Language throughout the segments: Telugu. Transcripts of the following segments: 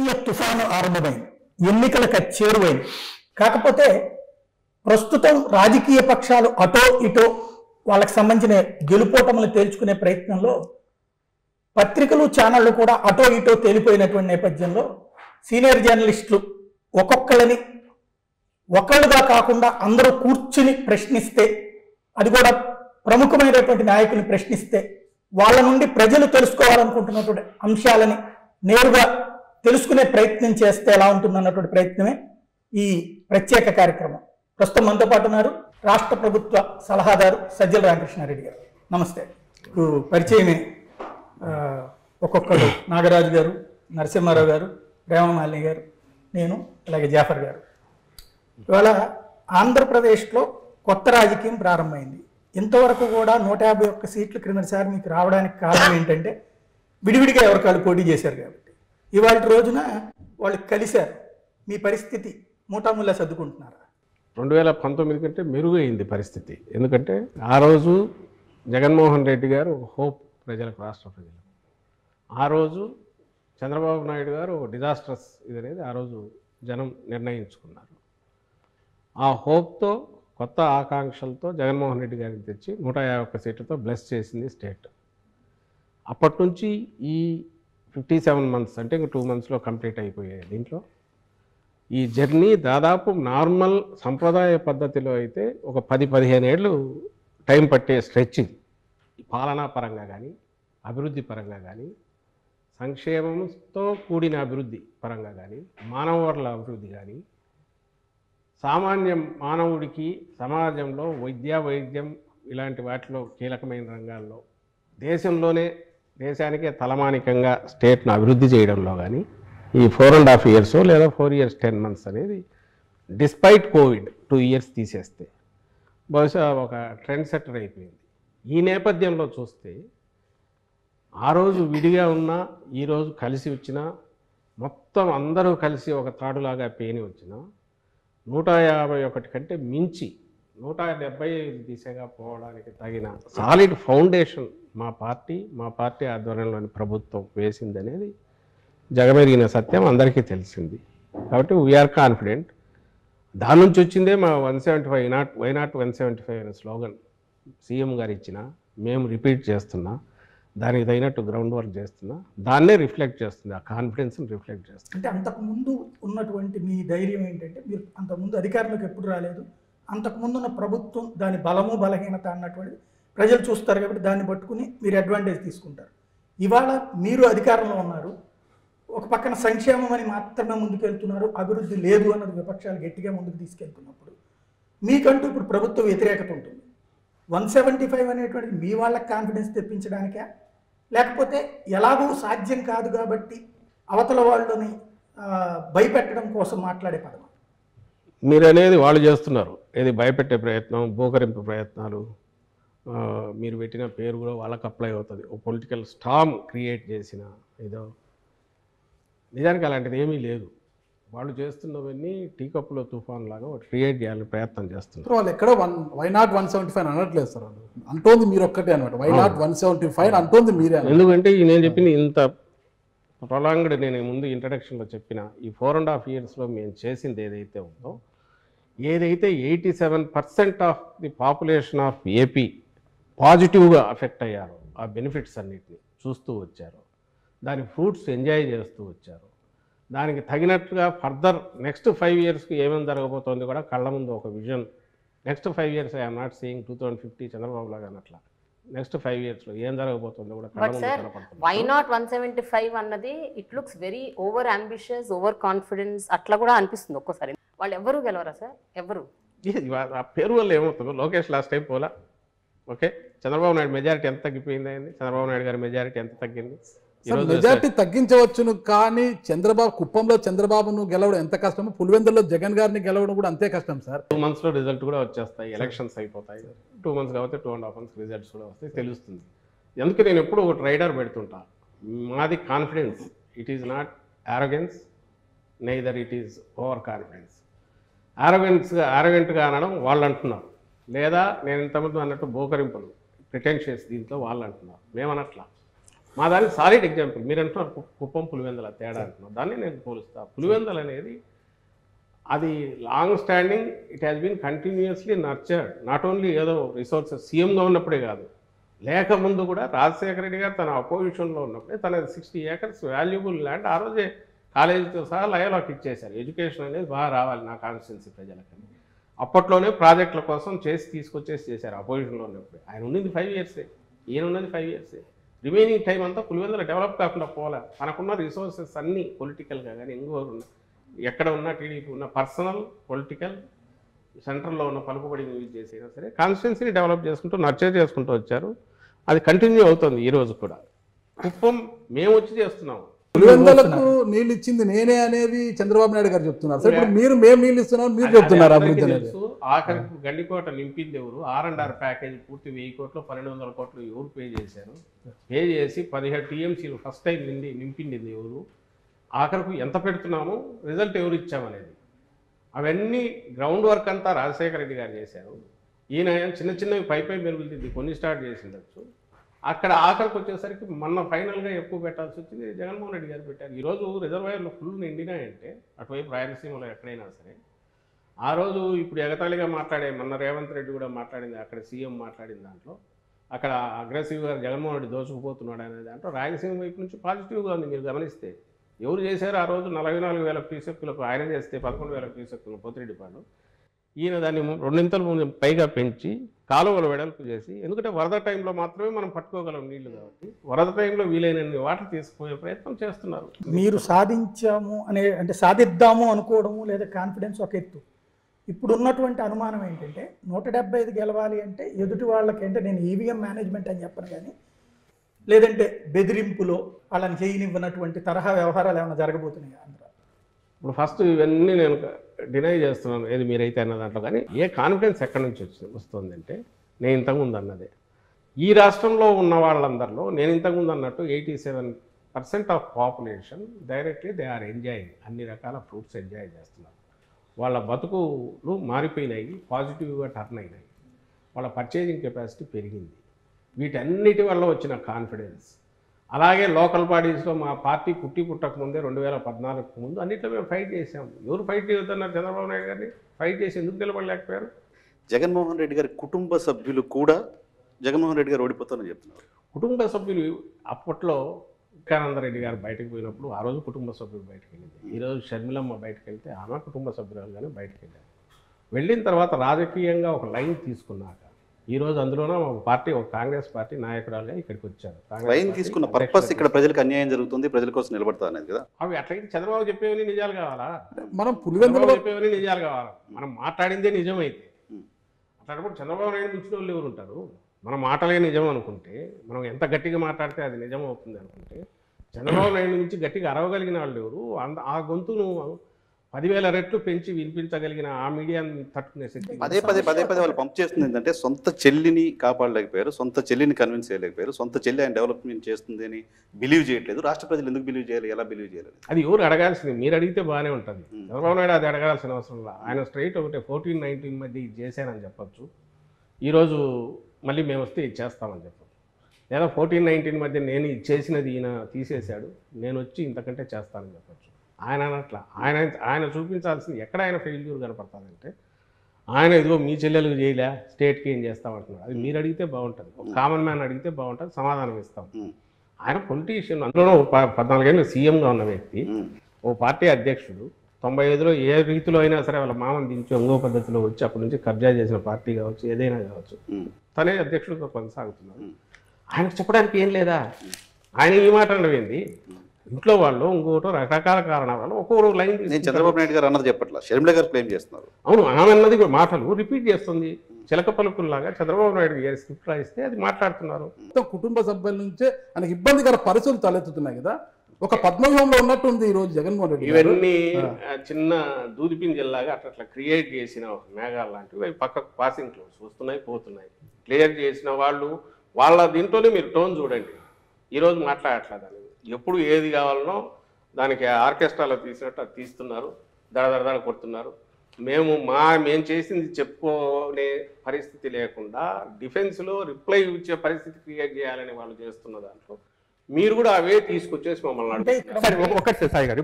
రాజకీయ తుఫాను ఆరంభమైంది, ఎన్నికలకు చేరువైంది. కాకపోతే ప్రస్తుతం రాజకీయ పక్షాలు అటో ఇటో వాళ్ళకి సంబంధించిన గెలుపోటములు తేల్చుకునే ప్రయత్నంలో పత్రికలు ఛానళ్లు కూడా అటో ఇటో తేలిపోయినటువంటి నేపథ్యంలో సీనియర్ జర్నలిస్టులు ఒక్కొక్కళ్ళని ఒకళ్ళుగా కాకుండా అందరూ కూర్చుని ప్రశ్నిస్తే, అది కూడా ప్రముఖమైనటువంటి నాయకుల్ని ప్రశ్నిస్తే వాళ్ళ నుండి ప్రజలు తెలుసుకోవాలనుకుంటున్నటువంటి అంశాలని నేరుగా తెలుసుకునే ప్రయత్నం చేస్తే ఎలా ఉంటుందన్నటువంటి ప్రయత్నమే ఈ ప్రత్యేక కార్యక్రమం. ప్రస్తుతం మనతో పాటు ఉన్నారు రాష్ట్ర ప్రభుత్వ సలహాదారు సజ్జల రామకృష్ణారెడ్డి గారు. నమస్తే. పరిచయమే ఒక్కొక్కరు నాగరాజు గారు, నరసింహారావు గారు, ప్రేమమాలిని గారు, నేను, అలాగే జాఫర్ గారు. ఇవాళ ఆంధ్రప్రదేశ్లో కొత్త రాజకీయం ప్రారంభమైంది. ఇంతవరకు కూడా 151 సీట్లు క్రిందసారి మీకు రావడానికి కారణం ఏంటంటే విడివిడిగా ఎవరికాళ్ళు పోటీ చేశారు కాబట్టి. ఇవాళ రోజున వాళ్ళు కలిశారు. మీ పరిస్థితి మూటాముల్లా సర్దుకుంటున్నారా? 2019 కంటే మెరుగైంది పరిస్థితి. ఎందుకంటే ఆ రోజు జగన్మోహన్ రెడ్డి గారు హోప్ ప్రజలకు, రాష్ట్ర ప్రజలకు. ఆ రోజు చంద్రబాబు నాయుడు గారు డిజాస్ట్రస్ ఇది అనేది ఆ రోజు జనం నిర్ణయించుకున్నారు. ఆ హోప్తో, కొత్త ఆకాంక్షలతో జగన్మోహన్ రెడ్డి గారికి తెచ్చి 151 సీట్లతో బ్లెస్ చేసింది స్టేట్. అప్పటి నుంచి ఈ 57 మంత్స్ అంటే ఇంక 2 మంత్స్లో కంప్లీట్ అయిపోయాయి. దీంట్లో ఈ జర్నీ దాదాపు నార్మల్ సంప్రదాయ పద్ధతిలో అయితే ఒక 10-15 ఏళ్ళు టైం పట్టే స్ట్రెచ్ ఇది. పాలనా పరంగా కానీ, అభివృద్ధి పరంగా కానీ, సంక్షేమంతో కూడిన అభివృద్ధి పరంగా కానీ, మానవ వనరుల అభివృద్ధి కానీ, సామాన్య మానవుడికి సమాజంలో వైద్యం ఇలాంటి వాటిలో కీలకమైన రంగాల్లో దేశానికే తలమానికంగా స్టేట్ను అభివృద్ధి చేయడంలో కానీ ఈ 4.5 years లేదా 4 years 10 months అనేది డిస్పైట్ కోవిడ్ 2 years తీసేస్తే బహుశా ఒక ట్రెండ్ సెట్టర్ అయిపోయింది. ఈ నేపథ్యంలో చూస్తే ఆ రోజు విడిగా ఉన్నా, ఈరోజు కలిసి వచ్చినా, మొత్తం అందరూ కలిసి ఒక తాడులాగా పేని వచ్చినా 151 కంటే మించి 175 దిశగా పోవడానికి తగిన సాలిడ్ ఫౌండేషన్ మా పార్టీ ఆధ్వర్యంలోని ప్రభుత్వం వేసిందనేది జగమెరిగిన సత్యం, అందరికీ తెలిసింది. కాబట్టి వీఆర్ కాన్ఫిడెంట్. దాని నుంచి వచ్చిందే మా 175 వైనాట్ 175 అనే స్లోగన్ సీఎం గారు ఇచ్చిన, మేము రిపీట్ చేస్తున్నా, దానికి తగినట్టు గ్రౌండ్ వర్క్ చేస్తున్నా, దాన్నే రిఫ్లెక్ట్ చేస్తుంది, ఆ కాన్ఫిడెన్స్ని రిఫ్లెక్ట్ చేస్తుంది. అంటే అంతకుముందు ఉన్నటువంటి మీ ధైర్యం ఏంటంటే మీరు అంతకుముందు అధికారంలోకి ఎప్పుడు రాలేదు, అంతకుముందు ఉన్న ప్రభుత్వం దాని బలము బలహీనత అన్నటువంటిది ప్రజలు చూస్తారు కాబట్టి దాన్ని పట్టుకుని మీరు అడ్వాంటేజ్ తీసుకుంటారు. ఇవాళ మీరు అధికారంలో ఉన్నారు, ఒక పక్కన సంక్షేమం అని మాత్రమే ముందుకెళ్తున్నారు, అభివృద్ధి లేదు అన్నది విపక్షాలు గట్టిగా ముందుకు తీసుకెళ్తున్నప్పుడు మీకంటూ ఇప్పుడు ప్రభుత్వ వ్యతిరేకత ఉంటుంది. 175 అనేటువంటిది మీ వాళ్ళకి కాన్ఫిడెన్స్ తెప్పించడానికే, లేకపోతే ఎలాగూ సాధ్యం కాదు కాబట్టి అవతల వాళ్ళని భయపెట్టడం కోసం మాట్లాడే పదం? మీరు అనేది వాళ్ళు చేస్తున్నారు, ఏది భయపెట్టే ప్రయత్నం, బోకరింపు ప్రయత్నాలు. మీరు పెట్టిన పేరు కూడా వాళ్ళకి అప్లై అవుతుంది. ఓ పొలిటికల్ స్టామ్ క్రియేట్ చేసిన ఏదో. నిజానికి అలాంటిది ఏమీ లేదు. వాళ్ళు చేస్తున్నవన్నీ టీ కప్పులో తుఫాన్ లాగా క్రియేట్ చేయాలని ప్రయత్నం చేస్తున్నారు. వాళ్ళు ఎక్కడో వైనాట్ 175 అనట్లేదు సార్, అంటోంది మీరు ఒక్కటే అనమాట. వైనాట్ 175 అంటోంది మీరే. ఎందుకంటే నేను చెప్పింది ఇంత ప్రొలాంగ్డ్, నేను ముందు ఇంట్రడక్షన్లో చెప్పిన ఈ 4.5 yearsలో మేము చేసింది ఏదైతే ఉందో, ఏదైతే 87% of the population of AP పాజిటివ్గా అఫెక్ట్ అయ్యారో, ఆ బెనిఫిట్స్ అన్నిటిని చూస్తూ వచ్చారు, దాని ఫ్రూట్స్ ఎంజాయ్ చేస్తూ వచ్చారు, దానికి తగినట్టుగా ఫర్దర్ నెక్స్ట్ 5 yearsకి ఏమేమి జరగబోతోంది కూడా కళ్ళ ముందు ఒక vision. Next 5 years I'm not seeing 2050 Chandrababu లాగా అన్నట్లా. నెక్స్ట్ 5 yearsలో ఏం జరగబోతుందో కూడా కళ్ళ ముందు కనపడుతుంది. వై నాట్ 175 అన్నది it looks very over ambitious, over confidence అట్లా కూడా అనిపిస్తుంది ఒక్కోసారి. వాళ్ళు ఎవరు గెలవరా సార్? ఎవరు? ఆ పేరు వల్ల ఏమవుతుందో, లోకేష్ లాస్ట్ టైం పోలా, ఓకే, చంద్రబాబు నాయుడు మెజారిటీ ఎంత తగ్గిపోయింది అయింది, చంద్రబాబు నాయుడు గారి మెజారిటీ ఎంత తగ్గింది? మెజార్టీ తగ్గించవచ్చును, కానీ కుప్పంలో చంద్రబాబును గెలవడం ఎంత కష్టమో పులివెందుల్లో జగన్ గారిని గెలవడం కూడా అంతే కష్టం సార్. 2 monthsలో రిజల్ట్ కూడా వచ్చేస్తాయి, ఎలక్షన్స్ అయిపోతాయి. 2 months కాబట్టి 2.5 months రిజల్ట్స్ కూడా వస్తాయి, తెలుస్తుంది. అందుకే నేను ఎప్పుడు ఒక రైడర్ పెడుతుంటా, మాది confidence, it is not arrogance, neither it is over confidence. ఆరోగెంట్గా అనడం వాళ్ళు అంటున్నారు, లేదా నేను ఇంతమంది అన్నట్టు బోకరింపులు ప్రిటెన్షియస్ దీంట్లో వాళ్ళు అంటున్నారు, మేమనట్లా. మా దానికి సాలిడ్ ఎగ్జాంపుల్ మీరు అంటున్నారు కుప్పం పులివెందుల తేడా అంటున్నారు, దాన్ని నేను పోలుస్తా. పులివెందులు అనేది అది long standing, it has been continuously nurtured. Not only ఏదో రిసోర్సెస్ సీఎంగా ఉన్నప్పుడే కాదు, లేకముందు కూడా రాజశేఖర రెడ్డి గారు తన అపోజిషన్లో ఉన్నప్పుడే తన 60 acres వాల్యుబుల్ ల్యాండ్ ఆ రోజే కాలేజీతో సహా లయలోకి ఇచ్చేశారు. ఎడ్యుకేషన్ అనేది బాగా రావాలి నా కాన్స్టిట్యున్సీ ప్రజలకని అప్పట్లోనే ప్రాజెక్టుల కోసం తీసుకొచ్చేసి చేశారు అపోజిషన్లో ఉన్నప్పుడు. ఆయన ఉన్నది 5 years, ఈయన ఉన్నది 5 years. రిమైనింగ్ టైం అంతా పులివెందుల డెవలప్ కాకుండా పోలే. మనకున్న రిసోర్సెస్ అన్నీ పొలిటికల్గా కానీ ఇంకోరు ఎక్కడ ఉన్న టీడీపీ ఉన్న పర్సనల్ పొలిటికల్ సెంట్రల్లో ఉన్న పలుకుబడిని యూజ్ చేసినా సరే కాన్స్టిట్యున్సీని డెవలప్ చేసుకుంటూ నర్చర్ చేసుకుంటూ వచ్చారు. అది కంటిన్యూ అవుతుంది ఈ రోజు కూడా. కుప్పం మేము వచ్చి చేస్తున్నాము. పులివెందులకు నీళ్ళు ఇచ్చింది నేనే అనేది చంద్రబాబు నాయుడు గారు చెప్తున్నారు. సరే ఇప్పుడు మేము నీళ్ళు ఇస్తున్నాం మీరు చెప్తున్నారు అభివృద్ధి అనేది. ఆఖరికి గండికోట నింపింది ఎవరు? R&R ప్యాకేజ్ పూర్తి 1000 కోట్లు 1200 కోట్లు ఎవరు పే చేశారు? పే చేసి 17 TMCలు ఫస్ట్ టైం నింపింది ఎవరు? ఆఖరికి ఎంత పెడుతున్నాము, రిజల్ట్ ఎవరు ఇచ్చామనేది అవన్నీ గ్రౌండ్ వర్క్ అంతా రాజశేఖర రెడ్డి గారు చేశారు. ఈయన చిన్న చిన్నవి పై మెరుగుతుంది, కొన్ని స్టార్ట్ చేసిండొచ్చు. అక్కడ ఆఖరికి వచ్చేసరికి మొన్న ఫైనల్గా ఎక్కువ పెట్టాల్సి వచ్చింది, జగన్మోహన్ రెడ్డి గారు పెట్టారు. ఈరోజు రిజర్వాయర్లు ఫుల్ నిండినాయంటే అటువైపు రాయలసీమలో ఎక్కడైనా సరే. ఆ రోజు ఇప్పుడు ఎగతాళిగా మాట్లాడే మొన్న రేవంత్ రెడ్డి కూడా మాట్లాడింది, అక్కడ సీఎం మాట్లాడిన దాంట్లో అక్కడ అగ్రెసివ్గా జగన్మోహన్ రెడ్డి దోచుకుపోతున్నాడు అనే దాంట్లో రాయలసీమ వైపు నుంచి పాజిటివ్గా ఉంది. మీరు గమనిస్తే ఎవరు చేశారు ఆ రోజు 44,000 క్యూసెక్కులకు, ఆయన చేస్తే 11,000 క్యూసెక్కులు పోతిరెడ్డిపాడు. ఈయన దాన్ని 2 ఇంతలు పైగా పెంచి కాలువలు వెడల్పు చేసి, ఎందుకంటే వరద టైంలో మాత్రమే మనం పట్టుకోగలం నీళ్లు కాబట్టి వరద టైంలో వీలైనన్ని వాటర్ తీసుకుపోయే ప్రయత్నం చేస్తున్నారు. మీరు సాధించాము అంటే సాధిద్దాము అనుకోవడము లేదా కాన్ఫిడెన్స్ ఒక ఎత్తు. ఇప్పుడు ఉన్నటువంటి అనుమానం ఏంటంటే 175 గెలవాలి అంటే ఎదుటి వాళ్ళకి అంటే నేను ఈవీఎం మేనేజ్మెంట్ అని చెప్పను కానీ లేదంటే బెదిరింపులో వాళ్ళని చేయనివ్వనటువంటి తరహా వ్యవహారాలు ఏమైనా జరగబోతున్నాయి ఆంధ్ర? ఇప్పుడు ఫస్ట్ ఇవన్నీ నేను డినై చేస్తున్నాను ఏది మీరైతే అన్న దాంట్లో. కానీ ఏ కాన్ఫిడెన్స్ ఎక్కడి నుంచి వస్తుందంటే నేను ఇంతకుముందు అన్నదే, ఈ రాష్ట్రంలో ఉన్న వాళ్ళందరిలో నేను ఇంతకుముందు అన్నట్టు 87% of population directly they are enjoying, అన్ని రకాల ఫ్రూట్స్ ఎంజాయ్ చేస్తున్నారు. వాళ్ళ బతుకులు మారిపోయినాయి, పాజిటివ్గా టర్న్ అయినాయి, వాళ్ళ పర్చేజింగ్ కెపాసిటీ పెరిగింది. వీటన్నిటి వల్ల వచ్చిన కాన్ఫిడెన్స్. అలాగే లోకల్ బాడీస్లో మా పార్టీ పుట్టక ముందే 2014 ముందు అన్నింటిలో మేము ఫైట్ చేసాము. ఎవరు ఫైట్ చేయొద్దన్నారు? చంద్రబాబు నాయుడు గారిని ఫైట్ చేసి ఎందుకు నిలబడలేకపోయారు? జగన్మోహన్ రెడ్డి గారి కుటుంబ సభ్యులు కూడా జగన్మోహన్ రెడ్డి గారు ఓడిపోతారని చెప్తున్నారు. కుటుంబ సభ్యులు అప్పట్లో వివేకానందరెడ్డి గారు బయటకు పోయినప్పుడు ఆ రోజు కుటుంబ సభ్యులు బయటకు వెళ్ళింది. ఈరోజు షర్మిలమ్మ బయటకు వెళ్తే ఆమె కుటుంబ సభ్యులుగానే బయటకు వెళ్ళారు. వెళ్ళిన తర్వాత రాజకీయంగా ఒక లైన్ తీసుకున్నాక ఈరోజు అందులోనే ఒక పార్టీ, ఒక కాంగ్రెస్ పార్టీ నాయకురాలుగా ఇక్కడికి వచ్చారు. లైన్ తీసుకున్న పర్పస్ ఇక్కడ ప్రజలకు అన్యాయం జరుగుతుంది, ప్రజల కోసం నిలబడతా అనేది కదా. అవి అట్లయితే చంద్రబాబు చెప్పేవని నిజాలు కావాలా? మనం పులివెందులు చెప్పేవని నిజాలు కావాలా? మనం మాట్లాడిందే నిజమైతే అట్లాంటప్పుడు చంద్రబాబు నాయుడు మించిన వాళ్ళు ఎవరు ఉంటారు? మన మాటలే నిజం అనుకుంటే, మనం ఎంత గట్టిగా మాట్లాడితే అది నిజం అవుతుంది అనుకుంటే, చంద్రబాబు నాయుడు నుంచి గట్టిగా అరవగలిగిన వాళ్ళు ఎవరు? ఆ గొంతును 10,000 రెట్లు పెంచి వినిపించగలిగిన ఆ మీడియాని తట్టుకునే శక్తి పదే వాళ్ళు పంప్ చేస్తుంది ఏంటంటే సొంత చెల్లిని కాపాడలేకపోయారు, సొంత చెల్లిని కన్విన్స్ చేయలేకపోయారు, సొంత చెల్లి ఆయన డెవలప్మెంట్ చేస్తుంది అని బిలీవ్ చేయట్లేదు. రాష్ట్ర ప్రజలు ఎందుకు బిలీవ్ చేయాలి, ఎలా బిలీవ్ చేయాలి? అది ఎవరు అడగాల్సింది? మీరు అడిగితే బాగానే ఉంటుంది. చంద్రబాబు నాయుడు అది అడగాల్సిన అవసరం లేదు. ఆయన స్ట్రైట్ ఒకటే 14-19 మధ్య ఇది చేశానని చెప్పచ్చు, ఈరోజు మళ్ళీ మేము వస్తే ఇది చేస్తామని చెప్పచ్చు. లేదా 14-19 మధ్య నేను ఇది చేసినది ఈయన తీసేశాడు, నేను వచ్చి ఇంతకంటే చేస్తానని చెప్పచ్చు. ఆయన అట్లా ఆయన చూపించాల్సింది ఎక్కడ ఆయన ఫెయిల్యూర్ కనపడతాదంటే, ఆయన ఇదిగో మీ చెల్లెలకు చేయలే స్టేట్కి ఏం చేస్తామంటున్నాడు. అది మీరు అడిగితే బాగుంటుంది, ఒక కామన్ మ్యాన్ అడిగితే బాగుంటుంది, సమాధానం ఇస్తాం. ఆయన పొలిటీషియన్, అందులో 14 ఏళ్ళు సీఎంగా ఉన్న వ్యక్తి, ఓ పార్టీ అధ్యక్షుడు. 95లో ఏ రీతిలో అయినా సరే వాళ్ళ మామని దించి ఇంకో పద్ధతిలో వచ్చి అప్పటి నుంచి కబ్జా చేసిన పార్టీ కావచ్చు, ఏదైనా కావచ్చు, తనే అధ్యక్షుడిగా కొనసాగుతున్నారు. ఆయనకు చెప్పడానికి ఏం లేదా? ఆయన ఈ మాట అనవేంది? ఇంట్లో వాళ్ళు ఇంకోటో రకరకాల కారణాల వల్ల ఒక్కొక్క లైన్ చంద్రబాబు నాయుడు గారు అన్నది చెప్పట్లా, షర్మిల గారు క్లెయిమ్ చేస్తున్నారు. అవును, ఆమె అన్నది మాటలు రిపీట్ చేస్తుంది. చిలక పలుకుల్లాగా చంద్రబాబు నాయుడు గారి స్క్రిప్ట్ రాయిస్తే అది మాట్లాడుతున్నారు. కుటుంబ సభ్యుల నుంచే ఆయనకి ఇబ్బందికర పరిస్థితులు తలెత్తుతున్నాయి కదా. ఒక పద్మవ్యూహంలో ఉన్నట్టుంది ఈరోజు జగన్మోహన్ రెడ్డి. ఇవన్నీ చిన్న దూదిపింజల్లాగా అట్లా క్రియేట్ చేసిన మేఘాలు లాంటివి అవి పక్కకు పాసింగ్ క్లౌడ్స్ వస్తున్నాయి పోతున్నాయి. క్లియర్ చేసిన వాళ్ళు వాళ్ళ దీంట్లోనే మీరు టోన్ చూడండి. ఈరోజు మాట్లాడట్లేదు, ఎప్పుడు ఏది కావాలనో దానికి ఆర్కెస్ట్రాలో తీసినట్టు అది తీస్తున్నారు, దడదడ కొడుతున్నారు. మేము చేసింది చెప్పుకునే పరిస్థితి లేకుండా డిఫెన్స్లో రిప్లై ఇచ్చే పరిస్థితి క్రియేట్ చేయాలని వాళ్ళు చేస్తున్న దాంట్లో మీరు కూడా అవే తీసుకొచ్చేసి మమ్మల్ని అంటే అడుగుతున్నారు. ఇక్కడ సార్ ఒకటి సార్ సాయి గారు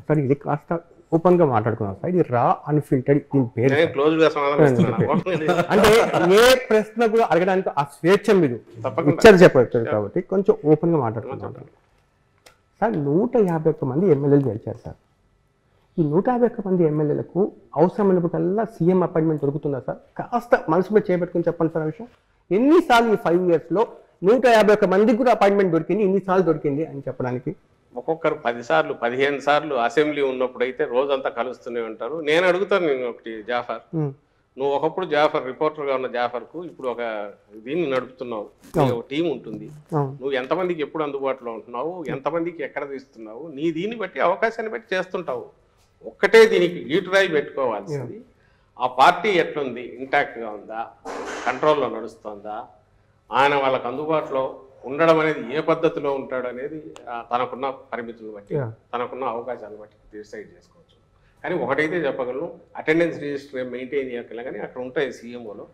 సార్ ఇది కాస్త ఓపెన్ గా మాట్లాడుకున్నాం సార్. ఇది రా అన్ఫిల్టర్డ్ దీని పేరు నేను క్లోజ్ గా సమాధానం ఇస్తున్నాను. అంటే ఏ ప్రశ్న కూడా అడగడానికి ఆ స్వేచ్ఛ మీరు తప్పకుండా. ఇచ్చారు చెప్పారు కాబట్టి కొంచెం ఓపెన్ గా మాట్లాడుకుంటాం సార్. 151 మంది ఎమ్మెల్యేలు గెలిచారు సార్. ఈ 151 మంది ఎమ్మెల్యేలకు అవసరమైనప్పుడల్లా సీఎం అపాయింట్మెంట్ దొరుకుతుందా సార్? కాస్త మనసు మీద చేపెట్టుకుని చెప్పండి సార్ ఆ విషయం. ఎన్నిసార్లు ఈ 5 years లో 151 మందికి కూడా అపాయింట్మెంట్ దొరికింది, ఇన్నిసార్లు దొరికింది అని చెప్పడానికి? ఒక్కొక్కరు 10 సార్లు 15 సార్లు అసెంబ్లీ ఉన్నప్పుడు అయితే రోజంతా కలుస్తూనే ఉంటారు. నేను అడుగుతాను నేను ఒకటి, జాఫర్, నువ్వు ఒకప్పుడు జాఫర్ రిపోర్టర్గా ఉన్న జాఫర్కు ఇప్పుడు ఒక దీన్ని నడుపుతున్నావు, ఒక టీం ఉంటుంది, నువ్వు ఎంతమందికి ఎప్పుడు అందుబాటులో ఉంటున్నావు, ఎంతమందికి ఎక్కడ తీస్తున్నావు, నీ దీన్ని బట్టి అవకాశాన్ని బట్టి చేస్తుంటావు. ఒక్కటే దీనికి గీటురాయి పెట్టుకోవాల్సింది, ఆ పార్టీ ఎట్లుంది, ఇంటాక్ట్గా ఉందా, కంట్రోల్లో నడుస్తుందా, ఆయన వాళ్ళకు అందుబాటులో ఉండడం అనేది ఏ పద్ధతిలో ఉంటాడు అనేది తనకున్న పరిమితులను బట్టి తనకున్న అవకాశాలను బట్టి డిసైడ్ చేసుకోవచ్చు. కానీ ఒకటైతే చెప్పగలను, అటెండెన్స్ రిజిస్టర్ మెయింటైన్ చేయగల కానీ అక్కడ ఉంటాయి సీఎంఓలో.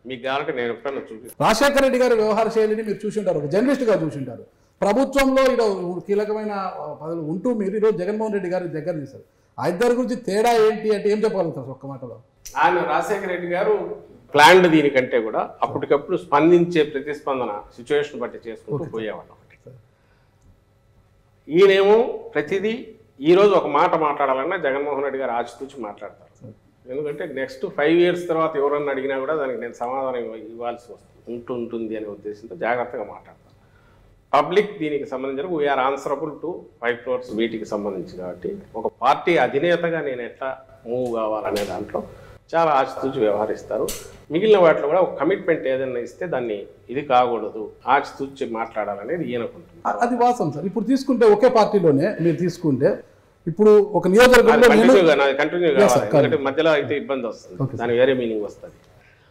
మీకు కావాలంటే నేను ఎప్పుడన్నా చూపిస్తాను. రాజశేఖర రెడ్డి గారి వ్యవహార శైలిని మీరు చూసింటారు, ఒక జర్నలిస్ట్గా చూసింటారు. ప్రభుత్వంలో ఈరోజు కీలకమైన పదవులు ఉంటూ మీరు ఈరోజు జగన్మోహన్ రెడ్డి గారి దగ్గర తీశారు. ఆ ఇద్దరి గురించి తేడా ఏంటి అంటే ఏం చెప్పగలుగుతారు ఒక్క మాటలో? ఆయన రాజశేఖర రెడ్డి గారు ప్లాన్డ్ దీనికంటే కూడా అప్పటికప్పుడు స్పందించే ప్రతిస్పందన సిచ్యువేషన్ బట్టి చేసుకుంటూ పోయేవాళ్ళం. ఈయనేమో ప్రతిదీ ఈరోజు ఒక మాట మాట్లాడాలన్నా జగన్మోహన్ రెడ్డి గారు ఆచితూచి మాట్లాడతారు. ఎందుకంటే నెక్స్ట్ 5 years తర్వాత ఎవరన్నా అడిగినా కూడా దానికి నేను సమాధానం ఇవ్వాల్సి ఉంటుంది అనే ఉద్దేశంతో జాగ్రత్తగా మాట్లాడతాను. పబ్లిక్ దీనికి సంబంధించిన వీఆర్ ఆన్సరబుల్ టు 5 crores వీటికి సంబంధించి కాబట్టి ఒక పార్టీ అధినేతగా నేను ఎట్లా మూవ్ కావాలనే దాంట్లో చాలా ఆచితూచి వ్యవహరిస్తారు. మిగిలిన వాటిలో కూడా ఒక కమిట్మెంట్ ఏదైనా ఇస్తే దాన్ని ఇది కాకూడదు, ఆచితూచి మాట్లాడాలనేది ఈయనకుంటుంది. అది వాస్తవం సార్. ఇప్పుడు తీసుకుంటే ఒకే పార్టీలోనే మీరు తీసుకుంటే ఇప్పుడు ఒక నియోజకవర్గంలో కంటిన్యూ కావాలి, ఎందుకంటే మధ్యలో అయితే ఇబ్బంది వస్తుంది, దాని వేరే మీనింగ్ వస్తుంది.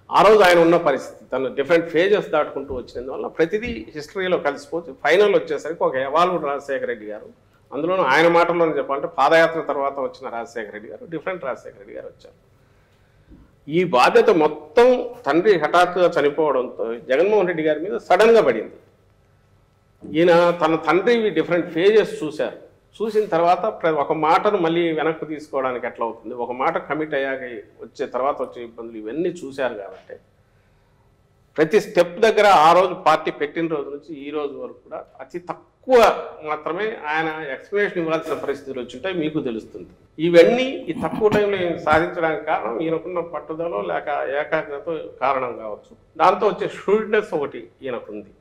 ఆ రోజు ఆయన ఉన్న పరిస్థితి తను డిఫరెంట్ ఫేజెస్ దాటుకుంటూ వచ్చినందువల్ల ప్రతిదీ హిస్టరీలో కలిసిపోతే ఫైనల్ వచ్చేసరికి ఒక ఎవాల్వ్డ్ రాజశేఖర రెడ్డి గారు, అందులోనూ ఆయన మాటల్లోనే చెప్పాలంటే పాదయాత్ర తర్వాత వచ్చిన రాజశేఖర రెడ్డి గారు, డిఫరెంట్ రాజశేఖర రెడ్డి గారు వచ్చారు. ఈ బాధ్యత మొత్తం తండ్రి హఠాత్తుగా చనిపోవడంతో జగన్మోహన్ రెడ్డి గారి మీద సడన్గా పడింది. ఈయన తన తండ్రి డిఫరెంట్ ఫేజెస్ చూశారు. చూసిన తర్వాత ఒక మాటను మళ్ళీ వెనక్కి తీసుకోవడానికి ఎట్లా అవుతుంది, ఒక మాట కమిట్ అయ్యాక వచ్చే తర్వాత వచ్చే ఇబ్బందులు ఇవన్నీ చూశారు. కాబట్టి ప్రతి స్టెప్ దగ్గర ఆ రోజు పార్టీ పెట్టిన రోజు నుంచి ఈ రోజు వరకు కూడా అతి తక్కువ మాత్రమే ఆయన ఎక్స్ప్లెనేషన్ ఇవ్వాల్సిన పరిస్థితులు వచ్చింటాయి, మీకు తెలుస్తుంది. ఇవన్నీ ఈ తక్కువ టైంలో సాధించడానికి కారణం ఈయనకున్న పట్టుదల లేక ఏకాగ్రత కారణం కావచ్చు. దాంతో వచ్చే షూడ్నెస్ ఒకటి ఈయనకుంది.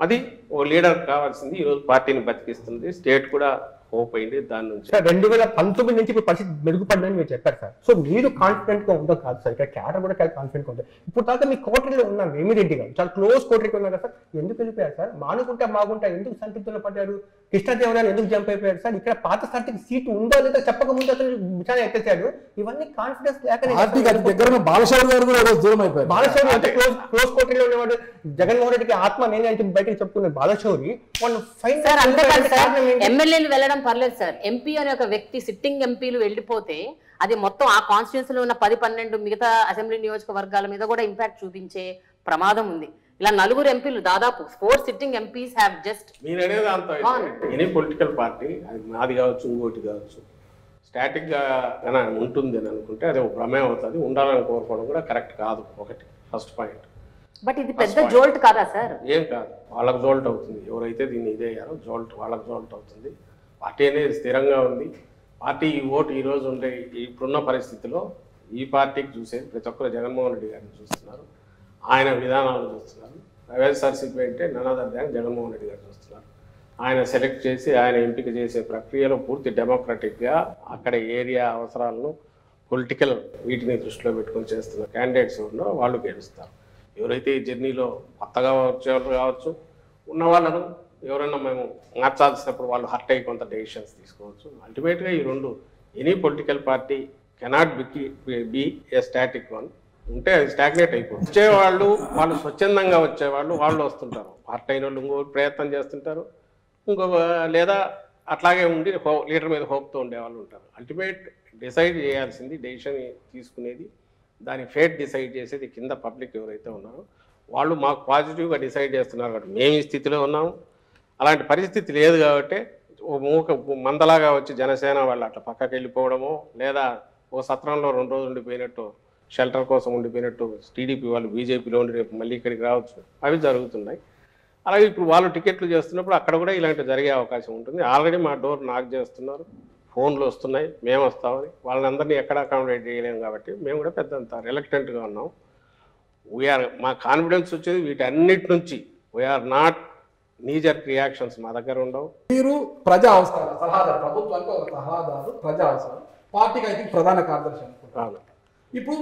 అది ఓ లీడర్ కావాల్సింది. ఈరోజు పార్టీని బతికిస్తుంది, స్టేట్ కూడా హోప్ అయింది దాని నుంచి. 2019 నుంచి ఇప్పుడు పరిస్థితి మెరుగుపడ్డాలని మీరు చెప్పారు సార్. సో మీరు కాన్ఫిడెంట్ గా ఉందో కాదు సార్, ఇక్కడ క్యాడర్ కూడా చాలా కాన్ఫిడెంట్ గా ఉంటుంది. ఇప్పుడు దాకా మీ కోటరీలో ఉన్న వేమిరెడ్డి గారు చాలా క్లోజ్ కోటరీకి ఉన్నారు కదా సార్, ఎందుకు వెళ్ళిపోయారు సార్? మానుకుంటా బాగుంటా ఎందుకు సంతృప్తిలో పడ్డారు? కృష్ణదేవరాయలు ఎందుకు జంప్ అయిపోయారు సార్? ఇక్కడ పాత పార్టీకి సీటు ఉందో లేదో చెప్పకముందు అతను విచారణ ఎత్తేసాడు. ఇవన్నీ కాన్ఫిడెన్స్ లేక దగ్గర బాలశౌరి గారు కూడా దూరం అయిపోయారు. బాలశౌరి అంటే క్లోజ్ కోటరీలో ఉన్నవాడు జగన్మోహన్ రెడ్డికి ఆత్మ నేనే అంటే బయటకు చెప్పుకున్నాడు బాలశౌరి. ఎమ్మెల్యేలు వెళ్ళడం పర్లేదు సార్, ఎంపీ అనే ఒక వ్యక్తి సిట్టింగ్ ఎంపీలు వెళ్ళిపోతే అది మొత్తం ఆ కాన్స్టిట్యూన్సీలో ఉన్న 10-12 మిగతా అసెంబ్లీ నియోజకవర్గాల మీద కూడా ఇంపాక్ట్ చూపించే ప్రమాదం ఉంది. ఇలా 4 ఎంపీలు దాదాపు 4 సిట్టింగ్ ఎంపీస్ హ్యావ్ జస్ట్ మీరు అనేది అంత ఎనీ పొలిటికల్ పార్టీ అది నాది కావచ్చు ఇంకోటి కావచ్చు స్టాటిక్గా ఉంటుంది అని అనుకుంటే అది ఒక భ్రమే అవుతుంది. ఉండాలని కోరుకోవడం కూడా కరెక్ట్ కాదు. ఒకటి ఫస్ట్ పాయింట్. బట్ ఇది పెద్ద జోల్ట్ కాదా సార్? ఏం కాదు, వాళ్ళకు జోల్ట్ అవుతుంది. ఎవరైతే దీన్ని ఇదయ్యారో జోల్ట్ వాళ్ళకు జోల్ట్ అవుతుంది. పార్టీ అనేది స్థిరంగా ఉంది. పార్టీ ఈ ఓటు ఈరోజు ఉండే ఇప్పుడున్న పరిస్థితిలో ఈ పార్టీకి చూసేది ప్రతి ఒక్కరు జగన్మోహన్ రెడ్డి గారిని చూస్తున్నారు, ఆయన విధానాలు చూస్తున్నారు. వైఎస్ఆర్సీపీ అంటే నన్నదర్ దాన్ జగన్మోహన్ రెడ్డి గారు చూస్తున్నారు. ఆయన సెలెక్ట్ చేసి ఆయన ఎంపిక చేసే ప్రక్రియలో పూర్తి డెమోక్రటిక్గా అక్కడ ఏరియా అవసరాలను పొలిటికల్ వీటిని దృష్టిలో పెట్టుకొని చేస్తున్న క్యాండిడేట్స్ ఉన్నారో వాళ్ళు గెలుస్తారు. ఎవరైతే ఈ జర్నీలో కొత్తగా వచ్చేవాళ్ళు కావచ్చు, ఉన్న వాళ్ళను ఎవరైనా మేము మార్చాల్సినప్పుడు వాళ్ళు హర్ట్ అయ్యి కొంత డెసిషన్స్ తీసుకోవచ్చు. అల్టిమేట్గా ఈ రెండు any political party cannot be A static one. ఉంటే అది స్టాగ్నేట్ అయిపోతుంది. వచ్చేవాళ్ళు వాళ్ళు స్వచ్ఛందంగా వచ్చేవాళ్ళు వాళ్ళు వస్తుంటారు, హర్ట్ అయిన వాళ్ళు ఇంకో ప్రయత్నం చేస్తుంటారు, ఇంకొక లేదా అట్లాగే ఉండి లీడర్ మీద హోప్తో ఉండేవాళ్ళు ఉంటారు. అల్టిమేట్ డిసైడ్ చేయాల్సింది, డెసిషన్ తీసుకునేది, దాని ఫేట్ డిసైడ్ చేసేది కింద పబ్లిక్ ఎవరైతే ఉన్నారో వాళ్ళు మాకు పాజిటివ్గా డిసైడ్ చేస్తున్నారు కాబట్టి మేము ఈ స్థితిలో ఉన్నాము. అలాంటి పరిస్థితి లేదు కాబట్టి ఓ మూక మందలాగా వచ్చి జనసేన వాళ్ళు అట్లా పక్కకి వెళ్ళిపోవడమో, లేదా ఓ సత్రంలో 2 రోజులు ఉండిపోయినట్టు, షెల్టర్ కోసం ఉండిపోయినట్టు టీడీపీ వాళ్ళు బీజేపీలో ఉండి రేపు మళ్ళీ ఇక్కడికి రావచ్చు, అవి జరుగుతున్నాయి. అలాగే ఇప్పుడు వాళ్ళు టికెట్లు చేస్తున్నప్పుడు అక్కడ కూడా ఇలాంటి జరిగే అవకాశం ఉంటుంది. ఆల్రెడీ మా డోర్ నాక్ చేస్తున్నారు, ఫోన్లు వస్తున్నాయి, మేము వస్తామని. వాళ్ళని అందరినీ ఎక్కడ అకామిడేట్ చేయలేము కాబట్టి మేము కూడా పెద్దంత రిలక్టెంట్గా ఉన్నాం. వీఆర్ మా కాన్ఫిడెన్స్ వచ్చేది వీటన్నిటి నుంచి. వీఆర్ నాట్ నీజర్ రియాక్షన్స్ మా దగ్గర ఉండవు. మీరు ప్రజా అవసరాలు సలహాదారు, ప్రభుత్వానికి ఒక సలహాదారు, ప్రజా అవసరాలు, పార్టీకి అయితే ప్రధాన కార్యదర్శి అనుకుంటారు. ఇప్పుడు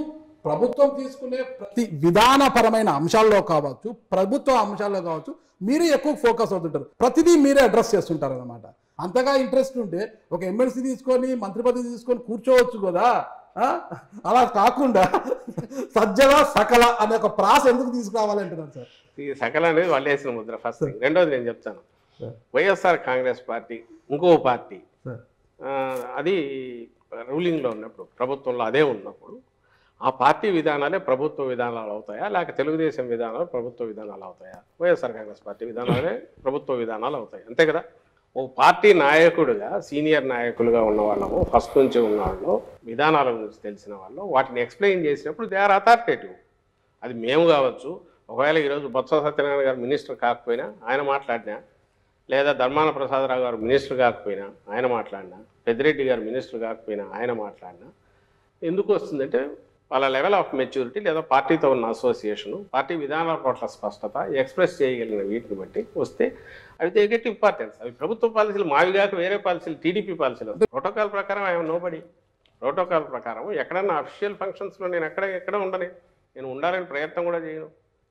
ప్రభుత్వం తీసుకునే ప్రతి విధానపరమైన అంశాల్లో కావచ్చు, ప్రభుత్వ అంశాల్లో కావచ్చు, మీరు ఎక్కువ ఫోకస్ అవుతుంటారు, ప్రతిదీ మీరే అడ్రస్ చేస్తుంటారు అనమాట. అంతగా ఇంట్రెస్ట్ ఉంటే ఒక ఎమ్మెల్సీ తీసుకొని మంత్రి పదవి తీసుకొని కూర్చోవచ్చు కదా. అలా కాకుండా సజ్జల సకల అనే ఒక ప్రాస ఎందుకు తీసుకురావాలంటున్నారు సార్? ఈ సకల అనేది వాళ్ళు వేసిన ముద్ర ఫస్ట్ థింగ్. రెండోది నేను చెప్తాను, వైఎస్ఆర్ కాంగ్రెస్ పార్టీ ఇంకో పార్టీ, అది రూలింగ్లో ఉన్నప్పుడు, ప్రభుత్వంలో అదే ఉన్నప్పుడు ఆ పార్టీ విధానాలే ప్రభుత్వ విధానాలు అవుతాయా, లేక తెలుగుదేశం విధానాలు ప్రభుత్వ విధానాలు అవుతాయా? వైఎస్ఆర్ కాంగ్రెస్ పార్టీ విధానాలే ప్రభుత్వ విధానాలు అవుతాయి, అంతే కదా. ఓ పార్టీ నాయకుడిగా, సీనియర్ నాయకులుగా ఉన్న వాళ్ళము, ఫస్ట్ నుంచి ఉన్న వాళ్ళు, విధానాల గురించి తెలిసిన వాళ్ళు వాటిని ఎక్స్ప్లెయిన్ చేసినప్పుడు దే ఆర్ అథారిటేటివ్. అది మేము కావచ్చు, ఒకవేళ ఈరోజు బొత్స సత్యనారాయణ గారు మినిస్టర్ కాకపోయినా ఆయన మాట్లాడినా, లేదా ధర్మాన ప్రసాదరావు గారు మినిస్టర్ కాకపోయినా ఆయన మాట్లాడినా, పెద్దిరెడ్డి గారు మినిస్టర్ కాకపోయినా ఆయన మాట్లాడినా, ఎందుకు వస్తుందంటే వాళ్ళ లెవెల్ ఆఫ్ మెచ్యూరిటీ, లేదా పార్టీతో ఉన్న అసోసియేషను, పార్టీ విధానాల పట్ల స్పష్టత, ఎక్స్ప్రెస్ చేయగలిగిన వీటిని బట్టి వస్తే అవి దే గెట్ ఇంపార్టెన్స్. అవి ప్రభుత్వ పాలసీలు, మావి కాక వేరే పాలసీలు, టీడీపీ పాలసీలు. ప్రోటోకాల్ ప్రకారం ఐఎమ్ నోబడి. ప్రోటోకాల్ ప్రకారం ఎక్కడన్నా అఫీషియల్ ఫంక్షన్స్లో నేను ఎక్కడ ఉండని, నేను ఉండాలని ప్రయత్నం కూడా చేయను.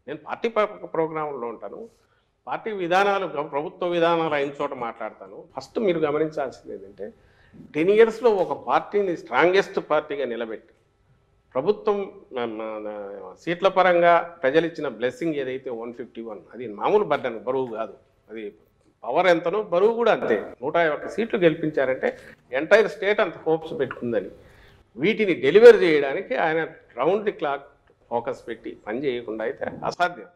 నేను పార్టీ ప్రోగ్రాంలో ఉంటాను, పార్టీ విధానాలు, ప్రభుత్వ విధానాలు అయిన చోట మాట్లాడతాను. ఫస్ట్ మీరు గమనించాల్సింది ఏంటంటే 10 yearsలో ఒక పార్టీని స్ట్రాంగెస్ట్ పార్టీగా నిలబెట్టి, ప్రభుత్వం సీట్ల పరంగా ప్రజలు ఇచ్చిన బ్లెస్సింగ్ ఏదైతే 151, అది మామూలు బర్డన్, బరువు కాదు. అది పవర్ ఎంతనో బరువు కూడా అంతే. 101 సీట్లు గెలిపించారంటే ఎంటైర్ స్టేట్ అంత హోప్స్ పెట్టుకుందని, వీటిని డెలివర్ చేయడానికి ఆయన రౌండ్ ది క్లాక్ ఫోకస్ పెట్టి పని చేయకుండా అయితే అసాధ్యం.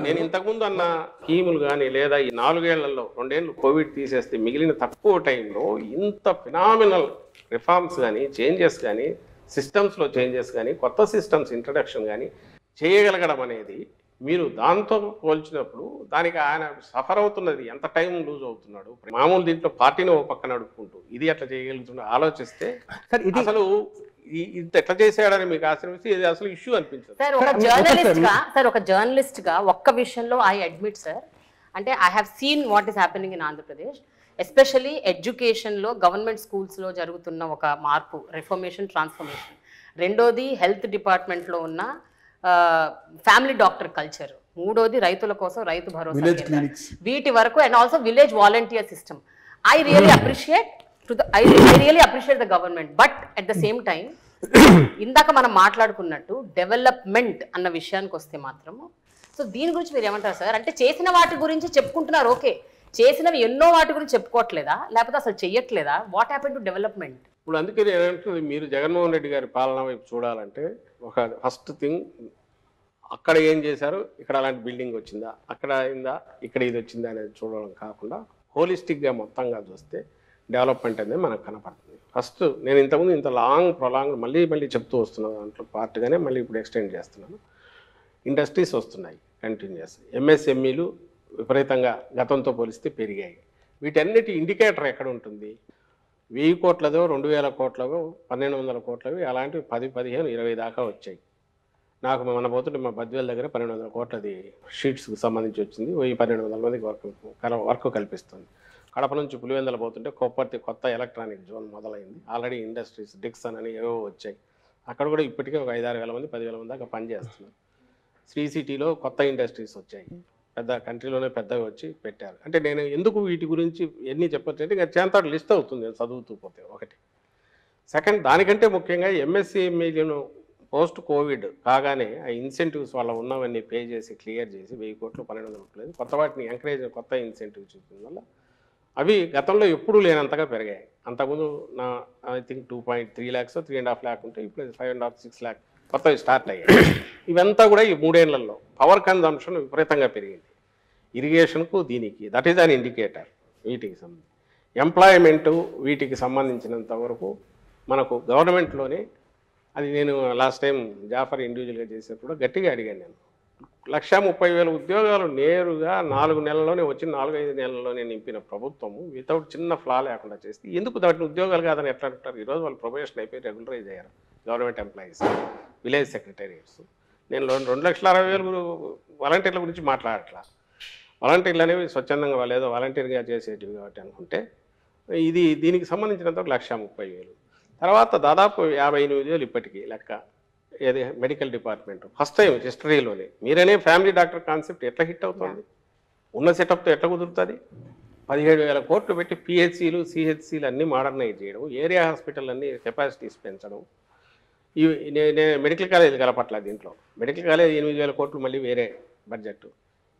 నేను ఇంతకుముందు అన్న స్కీములు కానీ, లేదా ఈ 4 ఏళ్లలో 2 ఏళ్ళు కోవిడ్ తీసేస్తే మిగిలిన తక్కువ టైంలో ఇంత ఫినామినల్ రిఫార్మ్స్ కానీ, చేంజెస్ కానీ, సిస్టమ్స్లో చేంజెస్ కానీ, కొత్త సిస్టమ్స్ ఇంట్రడక్షన్ కానీ చేయగలగడం అనేది, మీరు దాంతో పోల్చినప్పుడు దానికి ఆయన సఫర్ అవుతున్నది, ఎంత టైం లూజ్ అవుతున్నాడు. మామూలు దీంట్లో పార్టీని ఒక పక్క నడుపుకుంటూ ఇది ఎట్లా చేయగలుగుతున్నా ఆలోచిస్తే అసలు ఇంత ఎట్లా చేసాడని మీకు ఆశ్రమిస్తే ఇది అసలు ఇష్యూ అనిపించదు. సార్ ఒక జర్నలిస్ట్ గా ఒక్క విషయంలో ఐ అడ్మిట్ సార్, అంటే I have seen what is happening in Andhra Pradesh, especially ఎడ్యుకేషన్లో, గవర్నమెంట్ స్కూల్స్లో జరుగుతున్న ఒక మార్పు, రిఫర్మేషన్, ట్రాన్స్ఫర్మేషన్. రెండోది హెల్త్ డిపార్ట్మెంట్లో ఉన్న ఫ్యామిలీ డాక్టర్ కల్చర్. మూడోది రైతుల కోసం రైతు భరోసా, వీటి వరకు, and also village volunteer system. I really appreciate the government, but at the same time ఇందాక మనం మాట్లాడుకున్నట్టు డెవలప్మెంట్ అన్న విషయానికి వస్తే మాత్రము, సో దీని గురించి మీరు ఏమంటారు సార్? అంటే చేసిన వాటి గురించి చెప్పుకుంటున్నారు, ఓకే, చేసినవి ఎన్నో వాటి గురించి చెప్పుకోవట్లేదా, లేకపోతే అసలు చెయ్యట్లేదా? What happen to development? ఇప్పుడు అందుకే నేనంటే మీరు జగన్మోహన్ రెడ్డి గారి పాలన వైపు చూడాలంటే ఒక ఫస్ట్ థింగ్, అక్కడ ఏం చేశారు, ఇక్కడ అలాంటి బిల్డింగ్ వచ్చిందా, అక్కడ అయిందా, ఇక్కడ ఇది వచ్చిందా అనేది చూడడం కాకుండా హోలిస్టిక్గా మొత్తంగా చూస్తే డెవలప్మెంట్ అనేది మనకు కనపడుతుంది. ఫస్ట్ నేను ఇంతకుముందు ఇంత ప్రొలాంగ్ మళ్ళీ చెప్తూ వస్తున్నాను, దాంట్లో పార్ట్గానే మళ్ళీ ఇప్పుడు ఎక్స్టెండ్ చేస్తున్నాను. ఇండస్ట్రీస్ వస్తున్నాయి కంటిన్యూస్, ఎంఎస్ఎంఈలు విపరీతంగా గతంతో పోలిస్తే పెరిగాయి. వీటన్నిటి ఇండికేటర్ ఎక్కడ ఉంటుంది? 1000 కోట్లదో, 2000 కోట్లదో, 1200 కోట్లవి, అలాంటివి 10, 15, 20 దాకా వచ్చాయి. నాకు మన పోతుంటే మా బద్వేల దగ్గర 1200 కోట్లది షీట్స్కి సంబంధించి వచ్చింది. 1200 మందికి వర్క్ కల్పిస్తుంది. కడప నుంచి పులివెందల పోతుంటే కొప్పర్తి కొత్త ఎలక్ట్రానిక్ జోన్ మొదలైంది. ఆల్రెడీ ఇండస్ట్రీస్, డిక్సన్ అని ఏవో వచ్చాయి. అక్కడ కూడా ఇప్పటికే ఒక 5-6 వేల మంది, 10,000 మంది దాకా పనిచేస్తున్నారు. శ్రీ సిటీలో కొత్త ఇండస్ట్రీస్ వచ్చాయి, పెద్ద కంట్రీలోనే పెద్దగా వచ్చి పెట్టారు. అంటే నేను ఎందుకు వీటి గురించి ఎన్ని చెప్పొచ్చంటే ఇంకా చేంతాడు లిస్ట్ అవుతుంది నేను చదువుతూ పోతే. ఒకటి. సెకండ్, దానికంటే ముఖ్యంగా ఎంఎస్ఎంఈలను పోస్ట్ కోవిడ్ కాగానే ఆ ఇన్సెంటివ్స్ వాళ్ళ ఉన్నవన్నీ పే చేసి క్లియర్ చేసి 1000 కోట్లు, 1200 కోట్లు కొత్త వాటిని ఎంకరేజ్, కొత్త ఇన్సెంటివ్స్ ఇచ్చిన వల్ల అవి గతంలో ఎప్పుడూ లేనంతగా పెరిగాయి. అంతకుముందు నా ఐ థింక్ 2.3 lakhs, 3.5 lakh ఉంటే ఇప్పుడు 5.5, 6 lakh కొత్తవి స్టార్ట్ అయ్యాయి. ఇవంతా కూడా ఈ 3 ఏళ్లలో పవర్ కన్జంప్షన్ విపరీతంగా పెరిగింది. ఇరిగేషన్కు దీనికి దట్ ఈజ్ అన్ ఇండికేటర్. వీటికి సంబంధించి ఎంప్లాయ్మెంటు వీటికి సంబంధించినంత వరకు మనకు గవర్నమెంట్లోనే అది నేను లాస్ట్ టైం జాఫర్ ఇండివిజువల్గా చేసేప్పుడు గట్టిగా అడిగాను. నేను 1,30,000 ఉద్యోగాలు నేరుగా 4 నెలల్లోనే వచ్చి 4-5 నెలల్లోనే నింపిన ప్రభుత్వము వితౌట్ చిన్న ఫ్లా లేకుండా చేస్తే ఎందుకు దాటిని ఉద్యోగాలు కాదని ఎట్లా అంటారు? ఈరోజు వాళ్ళు ప్రొబేషన్ అయిపోయి రెగ్యులరైజ్ అయ్యారు గవర్నమెంట్ ఎంప్లాయీస్, విలేజ్ సెక్రటేరియట్స్. నేను 2,60,000 వాలంటీర్ల గురించి మాట్లాడట్లా. వాలంటీర్లు అనేవి స్వచ్ఛందంగా వాళ్ళు ఏదో వాలంటీర్గా చేసేటివి కాబట్టి అనుకుంటే దీనికి సంబంధించినంత 1,30,000. తర్వాత దాదాపు 58,000 ఇప్పటికీ లెక్క. ఏది మెడికల్ డిపార్ట్మెంట్ ఫస్ట్ టైం హిస్టరీలోనే మీరనే ఫ్యామిలీ డాక్టర్ కాన్సెప్ట్ ఎట్లా హిట్ అవుతుంది? ఉన్న సెటప్తో ఎట్లా కుదురుతుంది? 17,000 కోట్లు పెట్టి పిహెచ్సిలు సిహెచ్సిలు అన్నీ మోడర్నైజ్ చేయడం, ఏరియా హాస్పిటల్ అన్నీ కెపాసిటీస్ పెంచడం. నేను మెడికల్ కాలేజ్ కలపట్ల దీంట్లో. మెడికల్ కాలేజ్ 8,000 కోట్లు మళ్ళీ వేరే బడ్జెట్.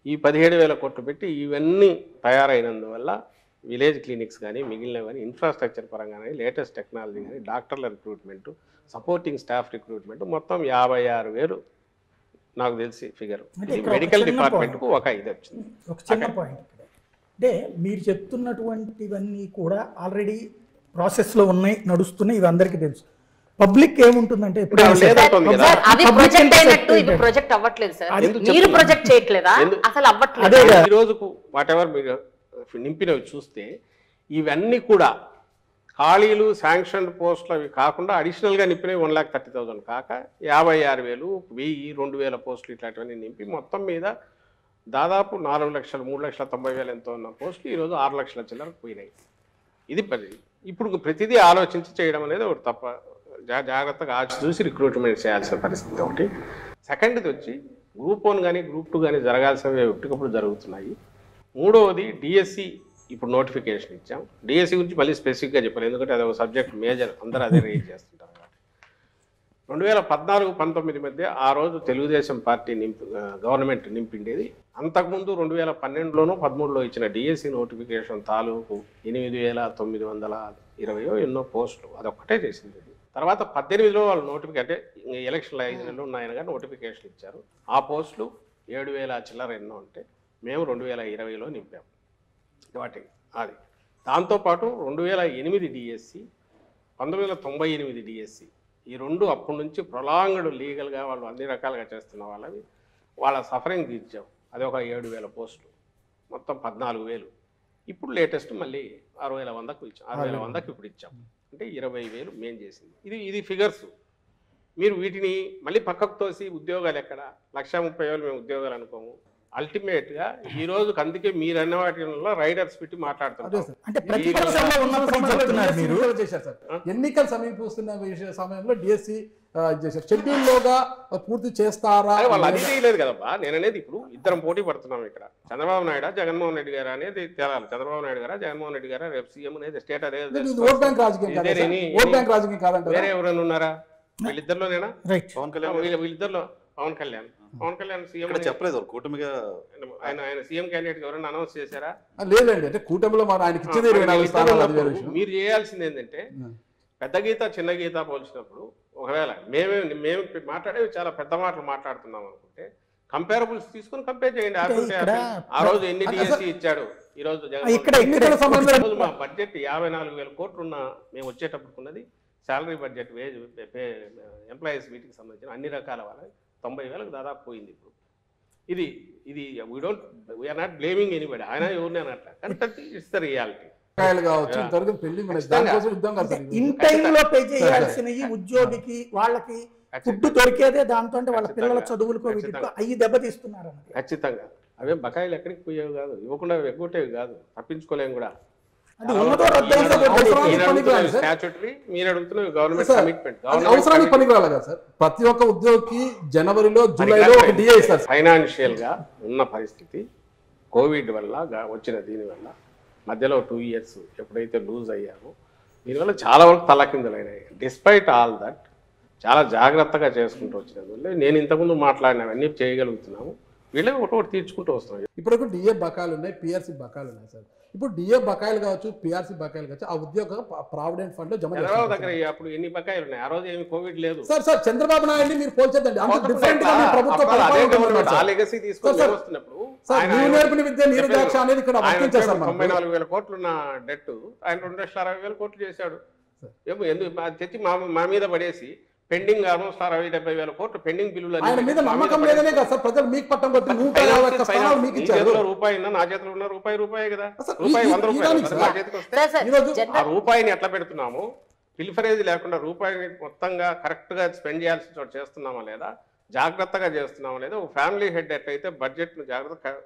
ఈ 17,000 కోట్లు పెట్టి ఇవన్నీ తయారైనందువల్ల విలేజ్ క్లినిక్స్ కానీ మిగిలినవి కానీ ఇన్ఫ్రాస్ట్రక్చర్ పరంగా కానీ లేటెస్ట్ టెక్నాలజీ కానీ డాక్టర్ల రిక్రూట్మెంట్, సపోర్టింగ్ స్టాఫ్ రిక్రూట్మెంట్ మొత్తం 56,000 నాకు తెలిసి ఫిగర్. మెడికల్ డిపార్ట్మెంట్కు ఒక ఇది వచ్చింది. ఒక చిన్న పాయింట్ అంటే మీరు చెప్తున్నటువంటివన్నీ కూడా ఆల్రెడీ ప్రాసెస్లో ఉన్నాయి, నడుస్తున్నాయి, ఇవి అందరికీ తెలుసు. పబ్లిక్ ఏముంటుందంటే ఇప్పుడు అది ప్రొజెక్ట్ అయినట్టు ఇది ప్రొజెక్ట్ అవ్వట్లేదు సార్. మీరు ప్రొజెక్ట్ చేయట్లేదా? అసలు అవ్వట్లేదు. ఈ రోజుకు వాట్ ఎవర్ మీరు నింపినవి చూస్తే ఇవన్నీ కూడా ఖాళీలు శాంక్షన్ పోస్టులు అవి కాకుండా అడిషనల్గా నింపినవి 1,30,000 కాక 56,000, 1,000, 2,000 పోస్టులు ఇట్లాంటివన్నీ నింపి మొత్తం మీద దాదాపు 4 లక్షలు 3,90,000 ఎంతో ఉన్న పోస్టులు ఈరోజు 6 లక్షల చిల్లరకు పోయినాయి. ఇది ఇప్పుడు ప్రతిదీ ఆలోచించి చేయడం అనేది ఒకటి తప్ప, జాగ్రత్తగా చూసి రిక్రూట్మెంట్ చేయాల్సిన పరిస్థితి ఒకటి. సెకండ్ది వచ్చి గ్రూప్ 1 కానీ గ్రూప్ 2 కానీ జరగాల్సినవి ఒకటికప్పుడు జరుగుతున్నాయి. మూడవది డిఎస్సి ఇప్పుడు నోటిఫికేషన్ ఇచ్చాం. డిఎస్సి గురించి మళ్ళీ స్పెసిఫిక్గా చెప్పాలి, ఎందుకంటే అది ఒక సబ్జెక్ట్ మేజర్, అందరూ అదే రేజ్ చేస్తుంటారు. 2014-19 మధ్య ఆ రోజు తెలుగుదేశం పార్టీ గవర్నమెంట్ నింపిండేది. అంతకుముందు 2012లోనూ 13లో ఇచ్చిన డిఎస్సి నోటిఫికేషన్ తాలూకు 8,920 ఎన్నో పోస్టులు అదొక్కటే చేసింది. తర్వాత 18లో వాళ్ళు నోటిఫికేషన్ అంటే ఎలక్షన్లు 5 నెలలు ఉన్నాయని కానీ నోటిఫికేషన్ ఇచ్చారు. ఆ పోస్టులు 7,000 చిల్లర ఎన్నో ఉంటే మేము 2020లో నింపాము వాటికి. అది దాంతోపాటు 2008 డిఎస్సి, 1998 డిఎస్సి, ఈ రెండు అప్పటి నుంచి ప్రొలాంగ్డ్ లీగల్గా వాళ్ళు అన్ని రకాలుగా చేస్తున్న వాళ్ళ సఫరింగ్ తీర్చాం. అది ఒక 7,000 పోస్టులు, మొత్తం 14,000. ఇప్పుడు లేటెస్ట్ మళ్ళీ 6,100కు ఇచ్చాం. 6,100కి ఇప్పుడు ఇచ్చాం. అంటే 20,000 మేము చేసింది. ఇది ఫిగర్స్. మీరు వీటిని మళ్ళీ పక్కకు తోసి ఉద్యోగాలు ఎక్కడ 1,30,000 మేము ఉద్యోగాలు అనుకోము. అల్టిమేట్గా ఈ రోజు అందుకే మీరు అన్న వాటిలో రైడర్స్ పెట్టి మాట్లాడుతున్నారు. ఎన్నికలు సమీపిస్తున్న సమయంలో డిఎస్సి షెడ్యూల్ లోగా పూర్తి చేస్తారా? వాళ్ళు అది చేయలేదు కదబ్బా. నేను అనేది ఇప్పుడు ఇద్దరం పోటీ పడుతున్నాం ఇక్కడ. చంద్రబాబు నాయుడు జగన్మోహన్ రెడ్డి గారు అనేది తేలాలి. చంద్రబాబు నాయుడు గారా జగన్మోహన్ రెడ్డి గారా రేపు సీఎం అనేది స్టేట్ అనేది ఓట్ బ్యాంక్ రాజకీయం కాదంటే వేరే ఎవరైనా ఉన్నారా? వీళ్ళిద్దరిలోనేనా? పవన్ కళ్యాణ్ వీళ్ళిద్దరిలో పవన్ కళ్యాణ్ సీఎం చెప్పలేదు కూటమిగా. ఆయన సీఎం క్యాండిడేట్ ఎవరైనా అనౌన్స్ చేశారా? లేదండి. అంటే కూటమిలో ఆయనకి ఇచ్చేది. మీరు చేయాల్సింది ఏంటంటే పెద్ద గీత చిన్న గీత పోల్చినప్పుడు ఒకవేళ మేము మాట్లాడేవి చాలా పెద్ద మాటలు మాట్లాడుతున్నాం అనుకుంటే కంపేరబుల్స్ తీసుకుని కంపేర్ చేయండి. ఆ రోజు ఎన్ని డిఎస్సి ఇచ్చాడు, ఈ రోజు మా బడ్జెట్ 54,000 కోట్లు ఉన్న మేము వచ్చేటప్పుడున్నది శాలరీ బడ్జెట్, వేజ్, ఎంప్లాయీస్ వీటికి సంబంధించిన అన్ని రకాల వాళ్ళకి 90,000కు దాదాపు పోయింది. ఇప్పుడు ఇది వీఆర్ నాట్ బ్లేమింగ్ ఎనీబడి. ఆయన ఎవరిని అనట్లా, కానీ ఇట్స్ ద రియాలిటీ. ఇన్ టైంలో పే చేయాల్సినవి ఉద్యోగికి వాళ్ళకి ఫుడ్ దొరికేదే దాంతో వాళ్ళ పిల్లల చదువులకు వీటికి అవి దెబ్బతీస్తున్నారు. ఖచ్చితంగా అవే బకాయిలు ఎక్కడికి పోయేవి కాదు, ఇవ్వకుండా ఎగ్గొట్టేవి కాదు, తప్పించుకోలేము కూడా. అవసరానికి పనికిరాలి కదా సార్. ప్రతి ఒక్క ఉద్యోగికి జనవరిలో జూలైలో ఒక డిఏ ఇస్తారు. ఫైనాన్షియల్ గా ఉన్న పరిస్థితి కోవిడ్ వల్ల వచ్చిన దీనివల్ల మధ్యలో 2 years ఎప్పుడైతే లూజ్ అయ్యామో దీనివల్ల చాలా వరకు తలకిందులైనాయి. డిస్పైట్ ఆల్ దట్ చాలా జాగ్రత్తగా చేసుకుంటూ వచ్చినందువల్ల నేను ఇంతకుముందు మాట్లాడినవన్నీ చేయగలుగుతున్నాము. వీళ్ళకి ఒకటి తీర్చుకుంటూ వస్తున్నాం. ఇప్పుడు డిఏ బకాయిలు ఉన్నాయి, పిఆర్సీ బకాయిలు ఉన్నాయి సార్. ఇప్పుడు డిఏ బకాయిలు కావచ్చు, పిఆర్సీ బకాయిలు కావచ్చు, ఆ ఉద్యోగ ప్రావిడెంట్ ఫండ్ లో జమ చంద్రబాబు దగ్గర అప్పుడు ఎన్ని బకాయిలు ఉన్నాయి? ఆ రోజు ఏమి కోవిడ్ లేదు సార్. చంద్రబాబు నాయుడు మీరు పోల్చేద్దండి. లెగసీ తీసుకొని వస్తున్నప్పుడు సార్ నీవు నేర్పిన విద్య నీరు ద్రాక్ష అనేది ఇక్కడ వర్తించారు సార్ మనకు. 94,000 కోట్లు ఉన్న డెట్ ఆయన 2,60,000 కోట్లు చేశాడు. ఏమో ఎందుకు తెచ్చి మా మీద పడేసి పెండింగ్ ఆల్మోస్ట్ 60,000-70,000 కోట్లు పెండింగ్ బిల్లులు ఆయన మీద నమ్మకం లేదనే కదా సార్ ప్రజలు మీకు పట్టం కొట్టి 150 స్థానాలు మీకు ఇచ్చారు. రూపాయి నా చేతిలో ఉన్న రూపాయే కదా, అసలు రూపాయి ఈ 100 రూపాయలు సార్. నా చేతికి వస్తే సార్, సార్, ఈరోజు జనరల్ ఆ రూపాయిని ఎట్లా పెడుతున్నాము, పిల్ఫరేజ్ లేకుండా రూపాయిని మొత్తంగా కరెక్ట్గా స్పెండ్ చేయాల్సిన చోట చేస్తున్నామా లేదా, జాగ్రత్తగా చేస్తున్నామా లేదా. ఒక ఫ్యామిలీ హెడ్ ఎట్లయితే బడ్జెట్ను జాగ్రత్తగా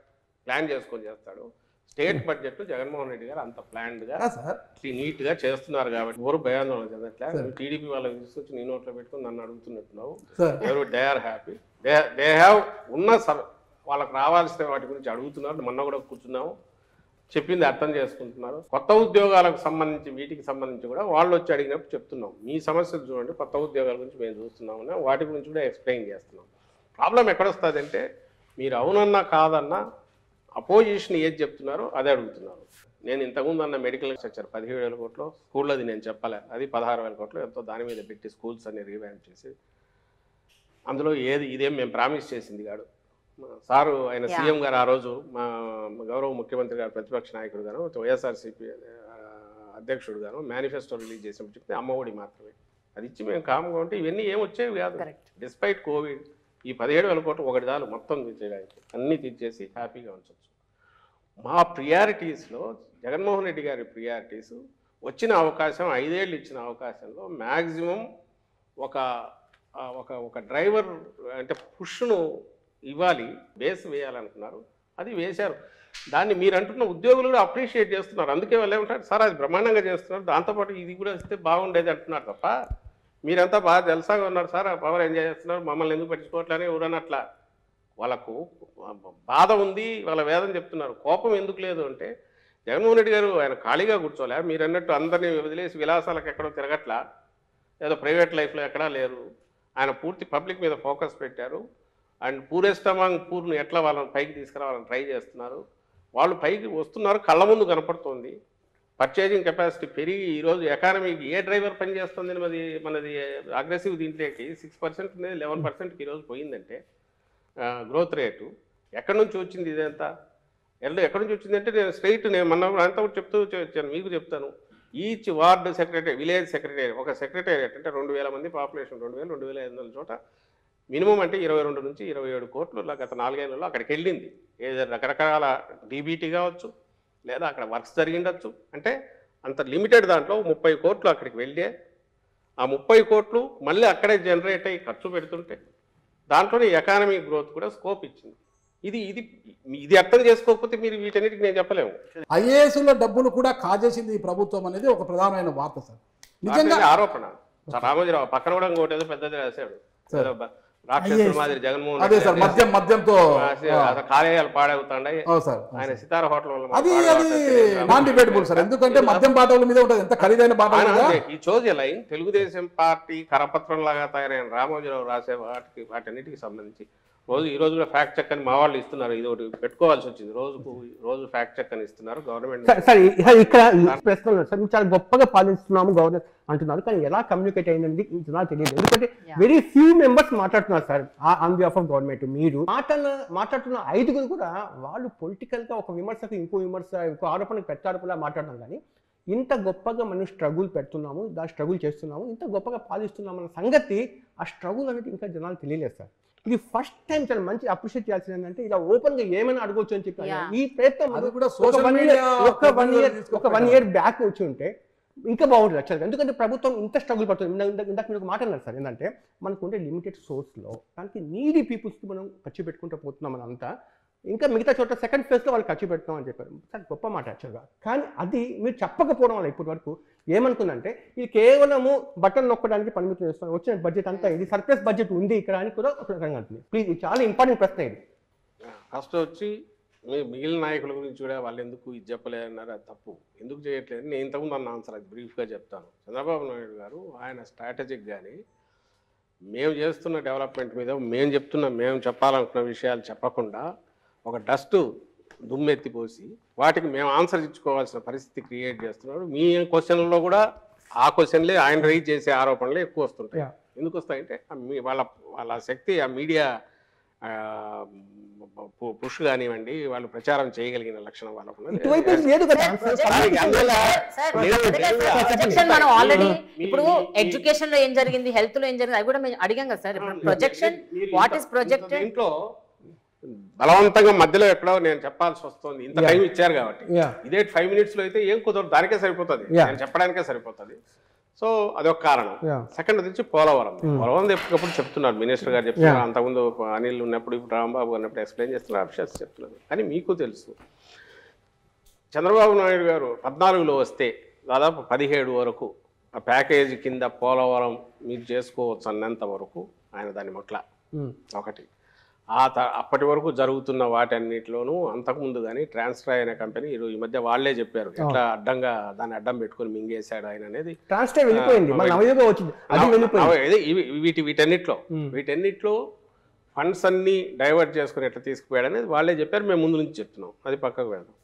ప్లాన్ చేసుకొని చేస్తాడు, స్టేట్ బడ్జెట్ జగన్మోహన్ రెడ్డి గారు అంత ప్లాన్డ్గా సార్ నీట్గా చేస్తున్నారు కాబట్టి ఎవరు భయాందోళన చెందట్లే. టీడీపీ వాళ్ళకి తీసుకొచ్చి నీ నోట్లో పెట్టుకుని నన్ను అడుగుతున్నట్టున్నావు. సార్ ఎవరు they are happy, they have ఉన్న వాళ్ళకి రావాల్సిన వాటి గురించి అడుగుతున్నారు. మొన్న కూడా కూర్చున్నాము, చెప్పింది అర్థం చేసుకుంటున్నారు. కొత్త ఉద్యోగాలకు సంబంధించి వీటికి సంబంధించి కూడా వాళ్ళు వచ్చి అడిగినప్పుడు చెప్తున్నాం, మీ సమస్యలు చూడండి, కొత్త ఉద్యోగాల గురించి మేము చూస్తున్నామన్నా వాటి గురించి కూడా ఎక్స్ప్లెయిన్ చేస్తున్నాం. ప్రాబ్లం ఎక్కడొస్తుంది అంటే మీరు అవునన్నా కాదన్నా అపోజిషన్ ఏది చెప్తున్నారో అదే అడుగుతున్నారు. నేను ఇంతకుముందు అన్న మెడికల్ స్ట్రక్చర్ 17,000 కోట్లు స్కూళ్ళది నేను చెప్పలే, అది 16,000 కోట్లు ఎంతో దాని మీద పెట్టి స్కూల్స్ అన్ని రీవ్యాంప్ చేసి అందులో ఇదేం మేము ప్రామిస్ చేసింది కాదు. సారు ఆయన సీఎం గారు ఆ రోజు మా గౌరవ ముఖ్యమంత్రి గారు ప్రతిపక్ష నాయకుడు గాను వైఎస్ఆర్సీపీ అధ్యక్షుడు గాను మేనిఫెస్టో రిలీజ్ చేసినప్పుడు చెప్తే అమ్మఒడి మాత్రమే అది ఇచ్చి మేము కామ్గా ఉంటే ఇవన్నీ ఏం వచ్చేవి కాదు. డిస్పైట్ కోవిడ్ ఈ 17,000 కోట్లు ఒకటి చాలు మొత్తం తీర్చేయడానికి, అన్నీ తీర్చేసి హ్యాపీగా ఉంచవచ్చు. మా ప్రియారిటీస్లో జగన్మోహన్ రెడ్డి గారి ప్రియారిటీస్ వచ్చిన అవకాశం 5 ఏళ్ళు ఇచ్చిన అవకాశంలో మ్యాక్సిమం ఒక డ్రైవర్ అంటే పుష్ను ఇవ్వాలి, బేస్ వేయాలనుకున్నారు, అది వేశారు. దాన్ని మీరు అంటున్న ఉద్యోగులు కూడా అప్రిషియేట్ చేస్తున్నారు. అందుకే వాళ్ళు ఏమంటారు సార్ అది బ్రహ్మాండంగా చేస్తున్నారు, దాంతోపాటు ఇది కూడా ఇస్తే బాగుండేది అంటున్నారు తప్ప మీరంతా బాగా జలసాగా ఉన్నారు సార్, పవర్ ఎంజాయ్ చేస్తున్నారు, మమ్మల్ని ఎందుకు పట్టించుకోవట్లని ఎవరన్నా అట్లా వాళ్ళకు బాధ ఉంది, వాళ్ళ వేదన చెప్తున్నారు. కోపం ఎందుకు లేదు అంటే జగన్మోహన్ రెడ్డి గారు ఆయన ఖాళీగా కూర్చోలే, మీరు అన్నట్టు అందరినీ వదిలేసి విలాసాలకు ఎక్కడో తిరగట్లా, ఏదో ప్రైవేట్ లైఫ్లో ఎక్కడా లేరు. ఆయన పూర్తి పబ్లిక్ మీద ఫోకస్ పెట్టారు. అండ్ పూరెస్ట్ అమాంగ్ పూర్ను ఎట్లా వాళ్ళని పైకి తీసుకురావాలని ట్రై చేస్తున్నారు. వాళ్ళు పైకి వస్తున్నారు, కళ్ళ ముందు కనపడుతుంది. పర్చేజింగ్ కెపాసిటీ పెరిగి ఈరోజు ఎకానమీకి ఏ డ్రైవర్ పనిచేస్తుంది మనది అగ్రెసివ్ దీంట్లోకి 6% ఉండేది 11%కి ఈరోజు పోయిందంటే గ్రోత్ రేటు ఎక్కడి నుంచి వచ్చింది ఇదంతా? ఎక్కడి నుంచి వచ్చిందంటే నేను మొన్న అంతా చెప్తూ వచ్చాను, మీకు చెప్తాను. Each ward secretary, village secretary, ఒక సెక్రటేరియట్ అంటే 2,000 మంది పాపులేషన్, 2,000-2,500 చోట మినిమం అంటే 22 నుంచి 27 కోట్లు గత 4 ఏళ్లలో అక్కడికి వెళ్ళింది. ఏదో రకరకాల డీబీటీ కావచ్చు, లేదా అక్కడ వర్క్స్ జరిగిండొచ్చు. అంటే అంత లిమిటెడ్ దాంట్లో 30 కోట్లు అక్కడికి వెళ్ళే, ఆ 30 కోట్లు మళ్ళీ అక్కడే జనరేట్ అయ్యి ఖర్చు పెడుతుంటే దాంట్లోనే ఎకానమీ గ్రోత్ కూడా స్కోప్ ఇచ్చింది. ఇది అర్థం చేసుకోకపోతే మీరు వీటన్నిటికి నేను చెప్పలేము. ఐఏఎస్ల డబ్బులు కూడా కాజేసింది ఈ ప్రభుత్వం అనేది ఒక ప్రధానమైన వార్త సార్. నిజంగా ఆరోపణ. రామోజీరావు పక్కన కూడా ఇంకోటి ఏదో పెద్దది రాశాడు, రాక్షసుల మాదిరి జగన్మోహన్ అదే సార్ మద్యంతో కార్యాలయాలు పాడవుతాయి. ఆయన సితార హోటల్ అది నాన్ డిబేటబుల్ సార్, ఎందుకంటే మద్యం బాటల మీద ఉంటుంది, ఎంత ఖరీదైన బాటలు. ఈ చోజ్ లైన్ తెలుగుదేశం పార్టీ కరపత్రం లాగా తయారైన రామోజీరావు రాసే వాటన్నిటికి సంబంధించి ఈ రోజు కూడా ఫ్యాక్ట్ చెక్ అని మా వాళ్ళు ఇస్తున్నారు. ఇది ఒకటి పెట్టుకోవాల్సి వచ్చింది, రోజు ఫ్యాక్ట్ చెక్ అని ఇస్తున్నారు గవర్నమెంట్. ఇక్కడ ప్రశ్నలు సార్ మీరు చాలా గొప్పగా పాలిస్తున్నాము గవర్నమెంట్ అంటున్నారు, కానీ ఎలా కమ్యూనికేట్ అయింది నాకు తెలియదు. ఎందుకంటే వెరీ ఫ్యూ మెంబర్స్ మాట్లాడుతున్నారు sir on behalf of government. మీరు మాట్లాడుతున్న 5గురు కూడా వాళ్ళు పొలిటికల్ గా ఒక విమర్శకు ఇంకో ఆరోపణకు ప్రత్యారోపణలా మాట్లాడుతున్నారు. కానీ ఇంత గొప్పగా మనం స్ట్రగుల్ పెడుతున్నాము, స్ట్రగుల్ చేస్తున్నాము, ఇంత గొప్పగా పాలిస్తున్నాము అన్న సంగతి, ఆ స్ట్రగుల్ అనేది ఇంకా జనాలు తెలియలేదు సార్. ఇది ఫస్ట్ టైం చాలా మంచి అప్రిషియేట్ చేయాల్సింది ఏంటంటే ఇలా ఓపెన్ గా ఏమైనా అడగొచ్చు అని చెప్పి ఈ ప్రయత్నం ఒక 1 year బ్యాక్ వచ్చి ఉంటే ఇంకా బాగుంటుంది యాక్చువల్గా. ఎందుకంటే ప్రభుత్వం ఇంత స్ట్రగుల్ పడుతుంది. ఇందాక మీరు ఒక మాట అన్నారు సార్, ఏంటంటే మనకు ఉండే లిమిటెడ్ సోర్స్లో దానికి నీడీ పీపుల్స్కి మనం ఖర్చు పెట్టుకుంటూ పోతున్నాం మనం అంతా, ఇంకా మిగతా చోట సెకండ్ ఫేజ్లో వాళ్ళు ఖర్చు పెడతాం అని చెప్పారు. సార్ గొప్ప మాట యాక్చువల్గా. కానీ అది మీరు చెప్పకపోవడం వల్ల ఇప్పటి వరకు ఏమనుకుందంటే ఇది కేవలము బటన్ నొక్కడానికి పరిమితం చేస్తాం, వచ్చిన బడ్జెట్ అంతా ఇది సర్ప్లస్ బడ్జెట్ ఉంది ఇక్కడ అని కూడా ఒక రకంగా అంటుంది. ప్లీజ్ ఇది చాలా ఇంపార్టెంట్ ప్రశ్న. ఇది ఫస్ట్ వచ్చి మిగిలిన నాయకుల గురించి కూడా వాళ్ళు ఎందుకు ఇది చెప్పలేదన్నారు, అది తప్పు. ఎందుకు చేయట్లేదు నేను ఇంతకుముందు అన్న ఆన్సర్ అది బ్రీఫ్గా చెప్తాను. చంద్రబాబు నాయుడు గారు ఆయన స్ట్రాటజిక్ కానీ మేము చేస్తున్న డెవలప్మెంట్ మీద మేము చెప్పాలనుకున్న విషయాలు చెప్పకుండా ఒక డస్ట్ దుమ్మెత్తిపోసి వాటికి మేము ఆన్సర్ ఇచ్చుకోవాల్సిన పరిస్థితి క్రియేట్ చేస్తున్నారు. మీ క్వశ్చన్లో కూడా ఆ క్వశ్చన్లే ఆయన రైజ్ చేసే ఆరోపణలే ఎక్కువ వస్తుంటాయి. ఎందుకు వస్తాయంటే వాళ్ళ శక్తి ఆ మీడియా పుష్ కానివ్వండి, వాళ్ళు ప్రచారం చేయగలిగిన లక్షణం వాళ్ళకు ఉన్నది. ఇటువైపు ఏం లేదు కదా ప్రొజెక్షన్ మనం ఆల్రెడీ ఇప్పుడు ఎడ్యుకేషన్ లో ఏం జరిగింది, హెల్త్ లో ఏం జరిగింది అది కూడా మేము అడిగాం కదా sir. Projection what is projected? ఇంట్లో బలవంతంగా మధ్యలో ఎక్కడో నేను చెప్పాల్సి వస్తుంది, ఇంత టైం ఇచ్చారు కాబట్టి. ఇదే 5 minutes లో అయితే ఏం కుదరదు, దానికే సరిపోతుంది, నేను చెప్పడానికే సరిపోతుంది. సో అదొక కారణం. సెకండ్ వచ్చి పోలవరం. పోలవరం ఎప్పటికప్పుడు చెప్తున్నారు, మినిస్టర్ గారు చెప్తున్నారు, అంతకుముందు అనిల్ ఉన్నప్పుడు, ఇప్పుడు రాంబాబు ఉన్నప్పుడు ఎక్స్ప్లెయిన్ చేస్తున్నారు, అఫిషియల్స్ చెప్తున్నారు. కానీ మీకు తెలుసు చంద్రబాబు నాయుడు గారు 14లో వస్తే దాదాపు 17 వరకు ఆ ప్యాకేజీ కింద పోలవరం మీరు చేసుకోవచ్చు అన్నంత వరకు ఆయన దాన్ని మొట్ల ఒకటి. అప్పటి వరకు జరుగుతున్న వాటన్నిటిలోనూ అంతకుముందు కానీ ట్రాన్స్ఫర్ అయిన కంపెనీ ఈ మధ్య వాళ్లే చెప్పారు ఎట్లా అడ్డంగా దాన్ని అడ్డం పెట్టుకుని మింగేశాడు ఆయన అనేది. వీటన్నిటిలో ఫండ్స్ అన్ని డైవర్ట్ చేసుకుని ఎట్లా తీసుకుపోయాడు అనేది వాళ్ళే చెప్పారు, మేము ముందు నుంచి చెప్తున్నాం, అది పక్కకు వెళ్దాం.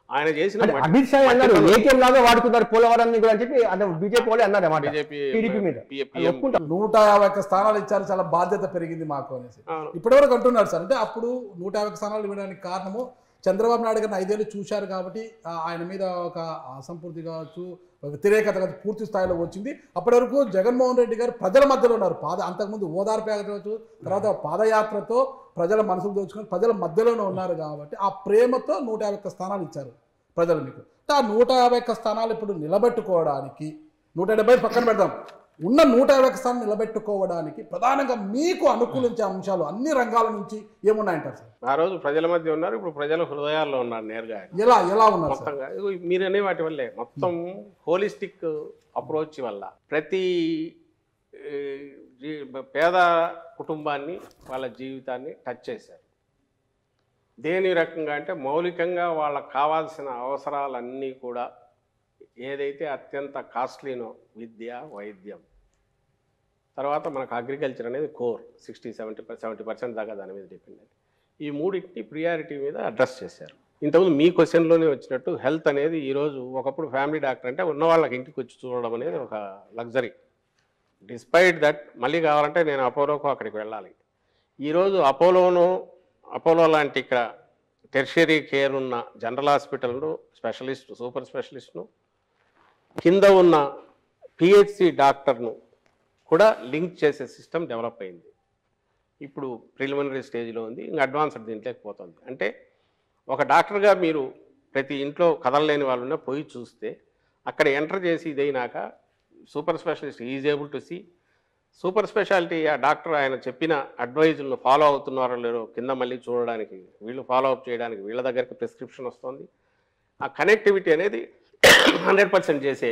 ఆయన చేసిన అమిత్ షా అన్నారు ఏటీఎం లాగా వాడుకున్నారు పోలవరాన్ని కూడా అని చెప్పి బీజేపీ వాళ్ళు అన్నారు అన్నమాట. టీడీపీ మీద 151 స్థానాలు ఇచ్చారు, చాలా బాధ్యత పెరిగింది మాకు అనేసి ఇప్పటివరకు అంటున్నారు సార్. అంటే అప్పుడు 150 స్థానాలు ఇవ్వడానికి కారణము చంద్రబాబు నాయుడు గారిని 5 ఏళ్ళు చూశారు కాబట్టి ఆయన మీద ఒక అసంపూర్తి కావచ్చు, వ్యతిరేకత కావచ్చు పూర్తి స్థాయిలో వచ్చింది. అప్పటి వరకు జగన్మోహన్ రెడ్డి గారు ప్రజల మధ్యలో ఉన్నారు. అంతకుముందు ఓదార్పు కావచ్చు, తర్వాత పాదయాత్రతో ప్రజల మనసులు దోచుకొని ప్రజల మధ్యలోనే ఉన్నారు కాబట్టి ఆ ప్రేమతో 151 స్థానాలు ఇచ్చారు ప్రజలు మీకు. ఆ 151 స్థానాలు ఇప్పుడు నిలబెట్టుకోవడానికి 170 పక్కన పెడదాం, ఉన్న 151 స్థానాలు నిలబెట్టుకోవడానికి ప్రధానంగా మీకు అనుకూలించే అంశాలు అన్ని రంగాల నుంచి ఏమున్నాయంటారు సార్? ఆ రోజు ప్రజల మధ్య ఉన్నారు, ఇప్పుడు ప్రజల హృదయాల్లో ఉన్నారు నేరుగా. ఎలా ఉన్నారు మొత్తంగా మీరనే వాటి వల్లే మొత్తం హోలిస్టిక్ అప్రోచ్ వల్ల ప్రతి పేద కుటుంబాన్ని వాళ్ళ జీవితాన్ని టచ్ చేశారు. దేని రకంగా అంటే మౌలికంగా వాళ్ళకు కావాల్సిన అవసరాలన్నీ కూడా ఏదైతే అత్యంత కాస్ట్లీనో విద్య, వైద్యం, తర్వాత మనకు అగ్రికల్చర్ అనేది కోర్ 60-70% దాకా దాని మీద డిపెండ్ అయ్యింది. ఈ మూడింటిని ప్రియారిటీ మీద అడ్రస్ చేశారు. ఇంతకుముందు మీ క్వశ్చన్లోనే వచ్చినట్టు హెల్త్ అనేది ఈరోజు ఒకప్పుడు ఫ్యామిలీ డాక్టర్ అంటే ఉన్న వాళ్ళకి ఇంటికి వచ్చి చూడడం అనేది ఒక లగ్జరీ. డిస్పైట్ దట్ మళ్ళీ కావాలంటే నేను అపోలోకు అక్కడికి వెళ్ళాలి. ఈరోజు అపోలో లాంటి ఇక్కడ టెర్షరీ కేర్ ఉన్న జనరల్ హాస్పిటల్ను స్పెషలిస్ట్, సూపర్ స్పెషలిస్ట్ను, కింద ఉన్న పిహెచ్సి డాక్టర్ను కూడా లింక్ చేసే సిస్టమ్ డెవలప్ అయింది. ఇప్పుడు ప్రిలిమినరీ స్టేజ్లో ఉంది, ఇంకా అడ్వాన్స్డ్ దీంట్లోకి పోతుంది. అంటే ఒక డాక్టర్గా మీరు ప్రతి ఇంట్లో కదలలేని వాళ్ళు ఉన్నా పోయి చూస్తే అక్కడ ఎంటర్ చేసి ఇదైనాక super specialist is able to see super speciality. ఆ డాక్టర్ ఆయన చెప్పిన అడ్వైజులను ఫాలో అవుతున్నారో లేదో కింద మళ్ళీ చూడడానికి, వీళ్ళు ఫాలో అప్ చేయడానికి వీళ్ళ దగ్గరికి ప్రిస్క్రిప్షన్ వస్తుంది. ఆ కనెక్టివిటీ అనేది 100% చేసే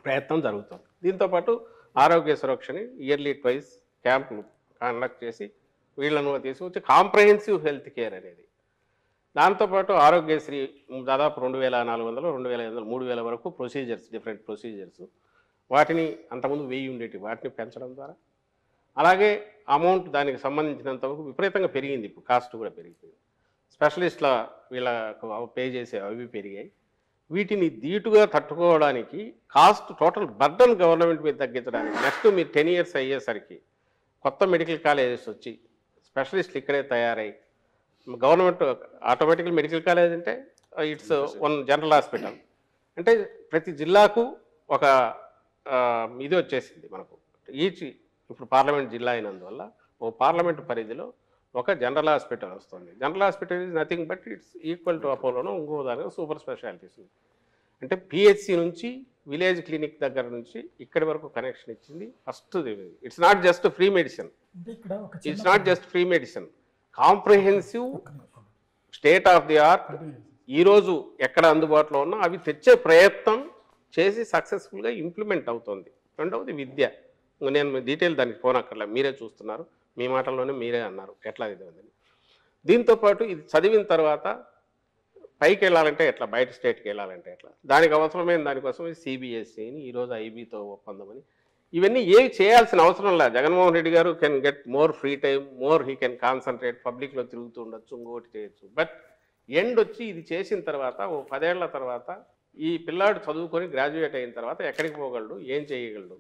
ప్రయత్నం జరుగుతుంది. దీంతోపాటు ఆరోగ్య సురక్షని ఇయర్లీ 2 క్యాంపులు కండక్ట్ చేసి వీళ్ళను తీసుకొచ్చి కాంప్రహెన్సివ్ హెల్త్ కేర్ అనేది. దాంతోపాటు ఆరోగ్యశ్రీ దాదాపు 2400, 2500, 3000 వరకు ప్రొసీజర్స్, డిఫరెంట్ ప్రొసీజర్స్, వాటిని అంతకుముందు 1000 ఉండేటి వాటిని పెంచడం ద్వారా, అలాగే అమౌంట్ దానికి సంబంధించినంత వరకు విపరీతంగా పెరిగింది. ఇప్పుడు కాస్ట్ కూడా పెరిగిపోయింది. స్పెషలిస్ట్ల వీళ్ళకు పే చేసే అవి పెరిగాయి. వీటిని ధీటుగా తట్టుకోవడానికి కాస్ట్ టోటల్ బర్డన్ గవర్నమెంట్ మీద తగ్గించడానికి నెక్స్ట్ మీరు 10 years అయ్యేసరికి కొత్త మెడికల్ కాలేజెస్ వచ్చి స్పెషలిస్టులు ఇక్కడే తయారై గవర్నమెంట్ ఆటోమేటికల్ మెడికల్ కాలేజ్ అంటే ఇట్స్ వన్ జనరల్ హాస్పిటల్ అంటే ప్రతి జిల్లాకు ఒక ఇది వచ్చేసింది మనకు. ఇప్పుడు పార్లమెంట్ జిల్లా అయినందువల్ల ఓ పార్లమెంట్ పరిధిలో ఒక జనరల్ హాస్పిటల్ వస్తుంది. General hospital is nothing but it's equal to అపోలోను ఇంకో దానికి సూపర్ స్పెషాలిటీస్ ఉంది. అంటే పిహెచ్సి నుంచి విలేజ్ క్లినిక్ దగ్గర నుంచి ఇక్కడి వరకు కనెక్షన్ ఇచ్చింది. First it's not just free medicine, it's not just free medicine, comprehensive state of the art ఈరోజు ఎక్కడ అందుబాటులో ఉన్నా అవి తెచ్చే ప్రయత్నం చేసి సక్సెస్ఫుల్గా ఇంప్లిమెంట్ అవుతుంది. రెండవది విద్య. నేను డీటెయిల్ దానికి పోనక్కర్లే, మీరే చూస్తున్నారు, మీ మాటల్లోనే మీరే అన్నారు ఎట్లా ఇది ఉందని. దీంతోపాటు ఇది చదివిన తర్వాత పైకి వెళ్ళాలంటే ఎట్లా, బయట స్టేట్కి వెళ్ళాలంటే ఎట్లా, దానికి అవసరమైన దానికోసం సిబిఎస్ఈని ఈరోజు ఐబీతో ఒప్పందమని, ఇవన్నీ ఏవి చేయాల్సిన అవసరం లేదు. జగన్మోహన్ రెడ్డి గారు can get more free time, more he can concentrate, పబ్లిక్లో తిరుగుతూ ఉండొచ్చు, ఇంకోటి చేయొచ్చు. బట్ ఎండ్ వచ్చి ఇది చేసిన తర్వాత ఓ 10 ఏళ్ల తర్వాత ఈ పిల్లాడు చదువుకొని గ్రాడ్యుయేట్ అయిన తర్వాత ఎక్కడికి పోగలడు, ఏం చేయగలడు,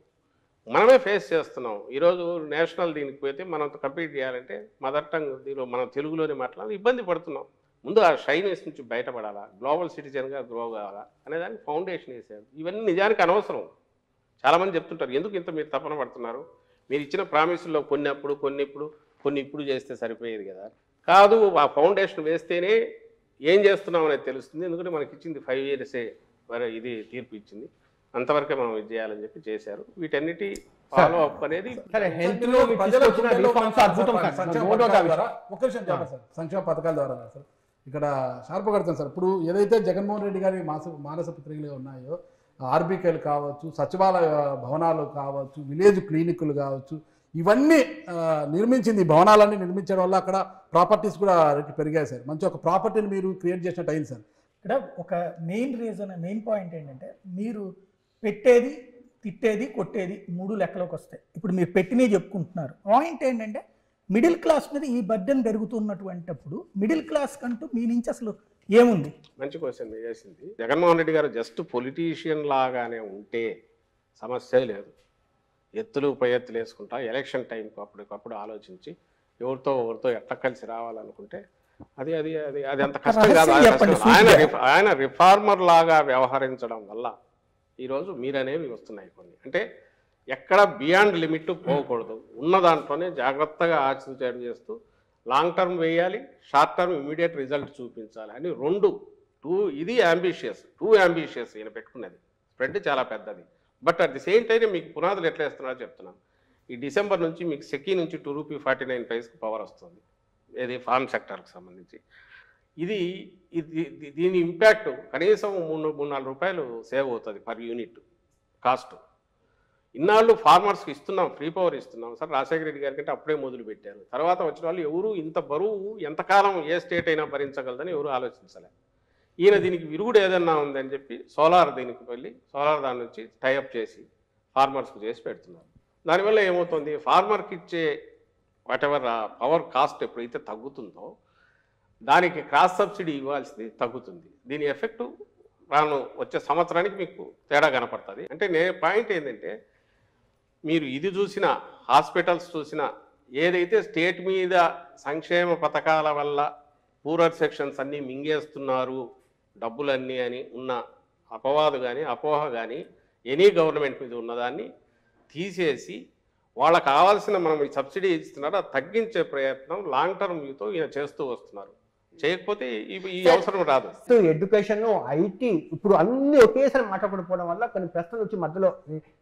మనమే ఫేస్ చేస్తున్నాం. ఈరోజు నేషనల్ దీనికి పోతే మనం కంప్లీట్ చేయాలంటే మదర్ టంగ్ దీనిలో మనం తెలుగులోనే మాట్లాడాలి, ఇబ్బంది పడుతున్నాం. ముందు ఆ షైనెస్ నుంచి బయటపడాలా, గ్లోబల్ సిటిజన్గా గ్రో కావాలా అనేదానికి ఫౌండేషన్ వేసారు. ఇవన్నీ నిజానికి అనవసరం. చాలామంది చెప్తుంటారు ఎందుకు ఇంత మీరు తపన పడుతున్నారు, మీరు ఇచ్చిన ప్రామిసుల్లో కొన్ని ఇప్పుడు చేస్తే సరిపోయేది కదా. కాదు, ఆ ఫౌండేషన్ వేస్తేనే ఏం చేస్తున్నాం అనేది తెలుస్తుంది. ఎందుకంటే మనకి ఇచ్చింది 5 years ఇది తీర్పు ఇచ్చింది, అంతవరకే మనం ఇది చేయాలని చెప్పి చేశారు. వీటన్నిటి ఫాలో అప్ అనేది సంక్షేమ పథకాల ద్వారా సార్ ఇక్కడ షార్ప్ కడతాం సార్. ఇప్పుడు ఏదైతే జగన్మోహన్ రెడ్డి గారి మానస పత్రికలు ఉన్నాయో, ఆర్బీకేలు కావచ్చు, సచివాలయ భవనాలు కావచ్చు, విలేజ్ క్లినిక్లు కావచ్చు, ఇవన్నీ నిర్మించింది. ఈ భవనాలన్నీ నిర్మించడం వల్ల అక్కడ ప్రాపర్టీస్ కూడా రేట్లు పెరిగాయి సార్. మంచి ఒక ప్రాపర్టీని మీరు క్రియేట్ చేసినట్టు అయింది సార్. ఇక్కడ ఒక మెయిన్ పాయింట్ ఏంటంటే మీరు పెట్టేది, తిట్టేది, కొట్టేది 3 లెక్కలోకి వస్తాయి. ఇప్పుడు మీరు పెట్టినవి చెప్పుకుంటున్నారు. పాయింట్ ఏంటంటే మిడిల్ క్లాస్ మీద ఈ బర్డెన్ పెరుగుతున్నటువంటిప్పుడు మిడిల్ క్లాస్ కంటూ మీ నుంచి అసలు ఏముంది? మంచి క్వశ్చన్ చేసింది. జగన్మోహన్ రెడ్డి గారు జస్ట్ పొలిటీషియన్ లాగానే ఉంటే సమస్య లేదు. ఎత్తులు పై ఎత్తులు వేసుకుంటా ఎలక్షన్ టైంకి అప్పటికప్పుడు ఆలోచించి ఎవరితో ఎట్లా కలిసి రావాలనుకుంటే అది అది అది అది అంత కష్టం కాదు. ఆయన రిఫార్మర్ లాగా వ్యవహరించడం వల్ల ఈరోజు మీరనేవి వస్తున్నాయి కొన్ని. అంటే ఎక్కడ బియాండ్ లిమిట్ పోకూడదు, ఉన్న దాంట్లోనే జాగ్రత్తగా ఆచరణ చేస్తూ లాంగ్ టర్మ్ వేయాలి, షార్ట్ టర్మ్ ఇమీడియట్ రిజల్ట్ చూపించాలి అని ఇది టూ అంబిషియస్ ఈయన పెట్టుకున్నది. స్ప్రెడ్ చాలా పెద్దది. But at the same time మీకు పునాదులు ఎట్లా వేస్తున్నారో చెప్తున్నాను. ఈ డిసెంబర్ నుంచి మీకు సెకీ నుంచి ₹2.49 పవర్ వస్తుంది, ఏది ఫార్మ్ సెక్టర్కి సంబంధించి. దీని ఇంపాక్ట్ కనీసం ₹3-4 సేవ్ అవుతుంది పర్ యూనిట్ కాస్ట్. ఇన్నాళ్ళు ఫార్మర్స్కి ఇస్తున్నాం, ఫ్రీ పవర్ ఇస్తున్నాం సార్. రాజశేఖర రెడ్డి గారి కంటే అప్పుడే మొదలు పెట్టారు. తర్వాత వచ్చిన వాళ్ళు ఎవరు ఇంత బరువు ఎంతకాలం ఏ స్టేట్ అయినా భరించగలదని ఎవరు ఆలోచించలే. ఈయన దీనికి విరుగుడు ఏదన్నా ఉందని చెప్పి సోలార్ దీనికి వెళ్ళి సోలార్ దాని నుంచి టైఅప్ చేసి ఫార్మర్స్కి చేసి పెడుతున్నారు. దానివల్ల ఏమవుతుంది, ఫార్మర్కి ఇచ్చే వాటెవర్ పవర్ కాస్ట్ ఎప్పుడైతే తగ్గుతుందో దానికి క్రాస్ సబ్సిడీ ఇవ్వాల్సింది తగ్గుతుంది. దీని ఎఫెక్టు వచ్చే సంవత్సరానికి మీకు తేడా కనపడుతుంది. అంటే పాయింట్ ఏంటంటే మీరు ఇది చూసినా, హాస్పిటల్స్ చూసినా, ఏదైతే స్టేట్ మీద సంక్షేమ పథకాల వల్ల పూరర్ సెక్షన్స్ అన్నీ మింగేస్తున్నారు డబ్బులన్నీ అని ఉన్న అపవాదు కానీ అపోహ కానీ ఎనీ గవర్నమెంట్ మీద ఉన్నదాన్ని తీసేసి వాళ్ళకు కావాల్సిన మనం ఈ సబ్సిడీ ఇస్తున్నారు అది తగ్గించే ప్రయత్నం లాంగ్ టర్మ్ వ్యూతో ఈయన చేస్తూ వస్తున్నారు. చేయకపోతే ఈ అవసరం రాదు. సో ఎడ్యుకేషన్, ఐటీ ఇప్పుడు అన్ని ఒకేసారి మాట్లాడకపోవడం వల్ల కొన్ని ప్రశ్నలు వచ్చి మధ్యలో